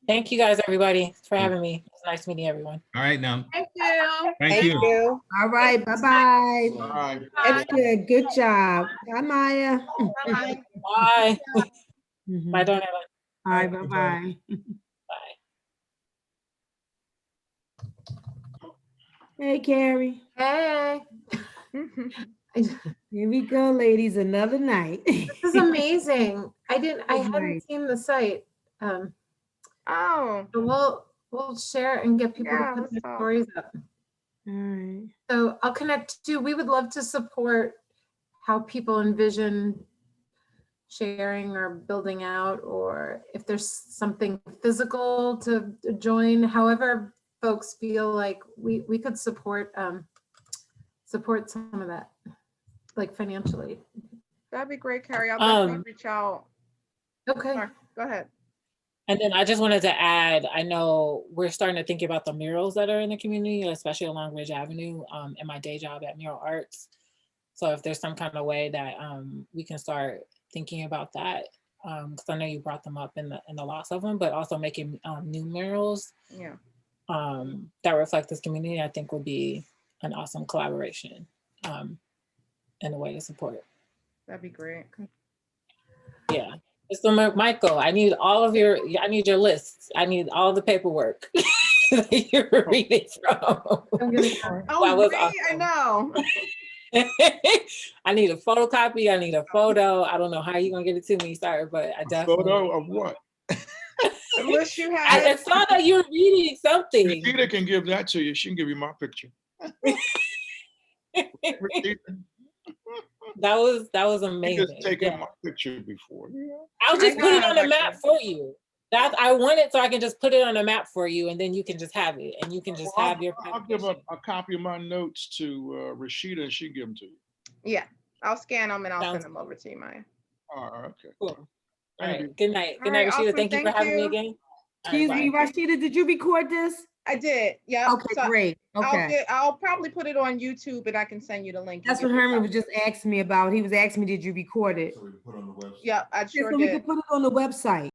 Thank you guys, everybody, for having me. It's nice meeting everyone. All right now. Thank you. Thank you. All right, bye-bye. Bye. That's good. Good job. Bye, Maya. Bye. Mhm. Bye, Darnella. All right, bye-bye. Bye. Hey, Carrie. Hey. Here we go, ladies. Another night. This is amazing. I Good hadn't night. seen the site. Oh, So we'll share and get people Yeah, to put let's their talk. stories up. All right. So I'll connect to, we would love to support how people envision sharing or building out, or if there's something physical to join, however folks feel like we could support some of that, like financially. That'd be great, Carrie. I'll definitely reach out. Okay. Sorry, go ahead. And then I just wanted to add, I know we're starting to think about the murals that are in the community, especially along Ridge Avenue, in my day job at Mural Arts. So if there's some kind of way that we can start thinking about that, because I know you brought them up in the loss of them, but also making new murals Yeah. that reflect this community, I think would be an awesome collaboration and a way to support. That'd be great. Yeah. Mr. Michael, I need I need your lists. I need all the paperwork that you're reading from. I'm gonna Oh, That was great, I awesome. know. I need a photocopy. I need a photo. I don't know how you're gonna get it to me, sorry, but I definitely. Photo of what? The list you I have. saw that you were reading something. Rashida can give that to you. She can give you my picture. That was You amazing. just taken Yeah. my picture before. I'll just I put it got on the it. map for you. That I want it so I can just put it on the map for you, and then you can just have it, and you can just Well, have your. I'll give a copy of my notes to Rashida, and she can give them to you. Yeah, I'll scan them and I'll Sounds send them over to you, Maya. All right, okay. Cool. All Thank right. you. Good night. All Good night, right, Rashida. awesome. Thank you for Thank having me you. again. All right, Excuse bye. me, Rashida, did you record this? I did, yeah. Okay, great. Okay. I'll probably put it on YouTube and I can send you the link. That's what Herman was just asking me about. He was asking me, did you record it? Yeah, I Yeah, sure so we did. can put it on the website.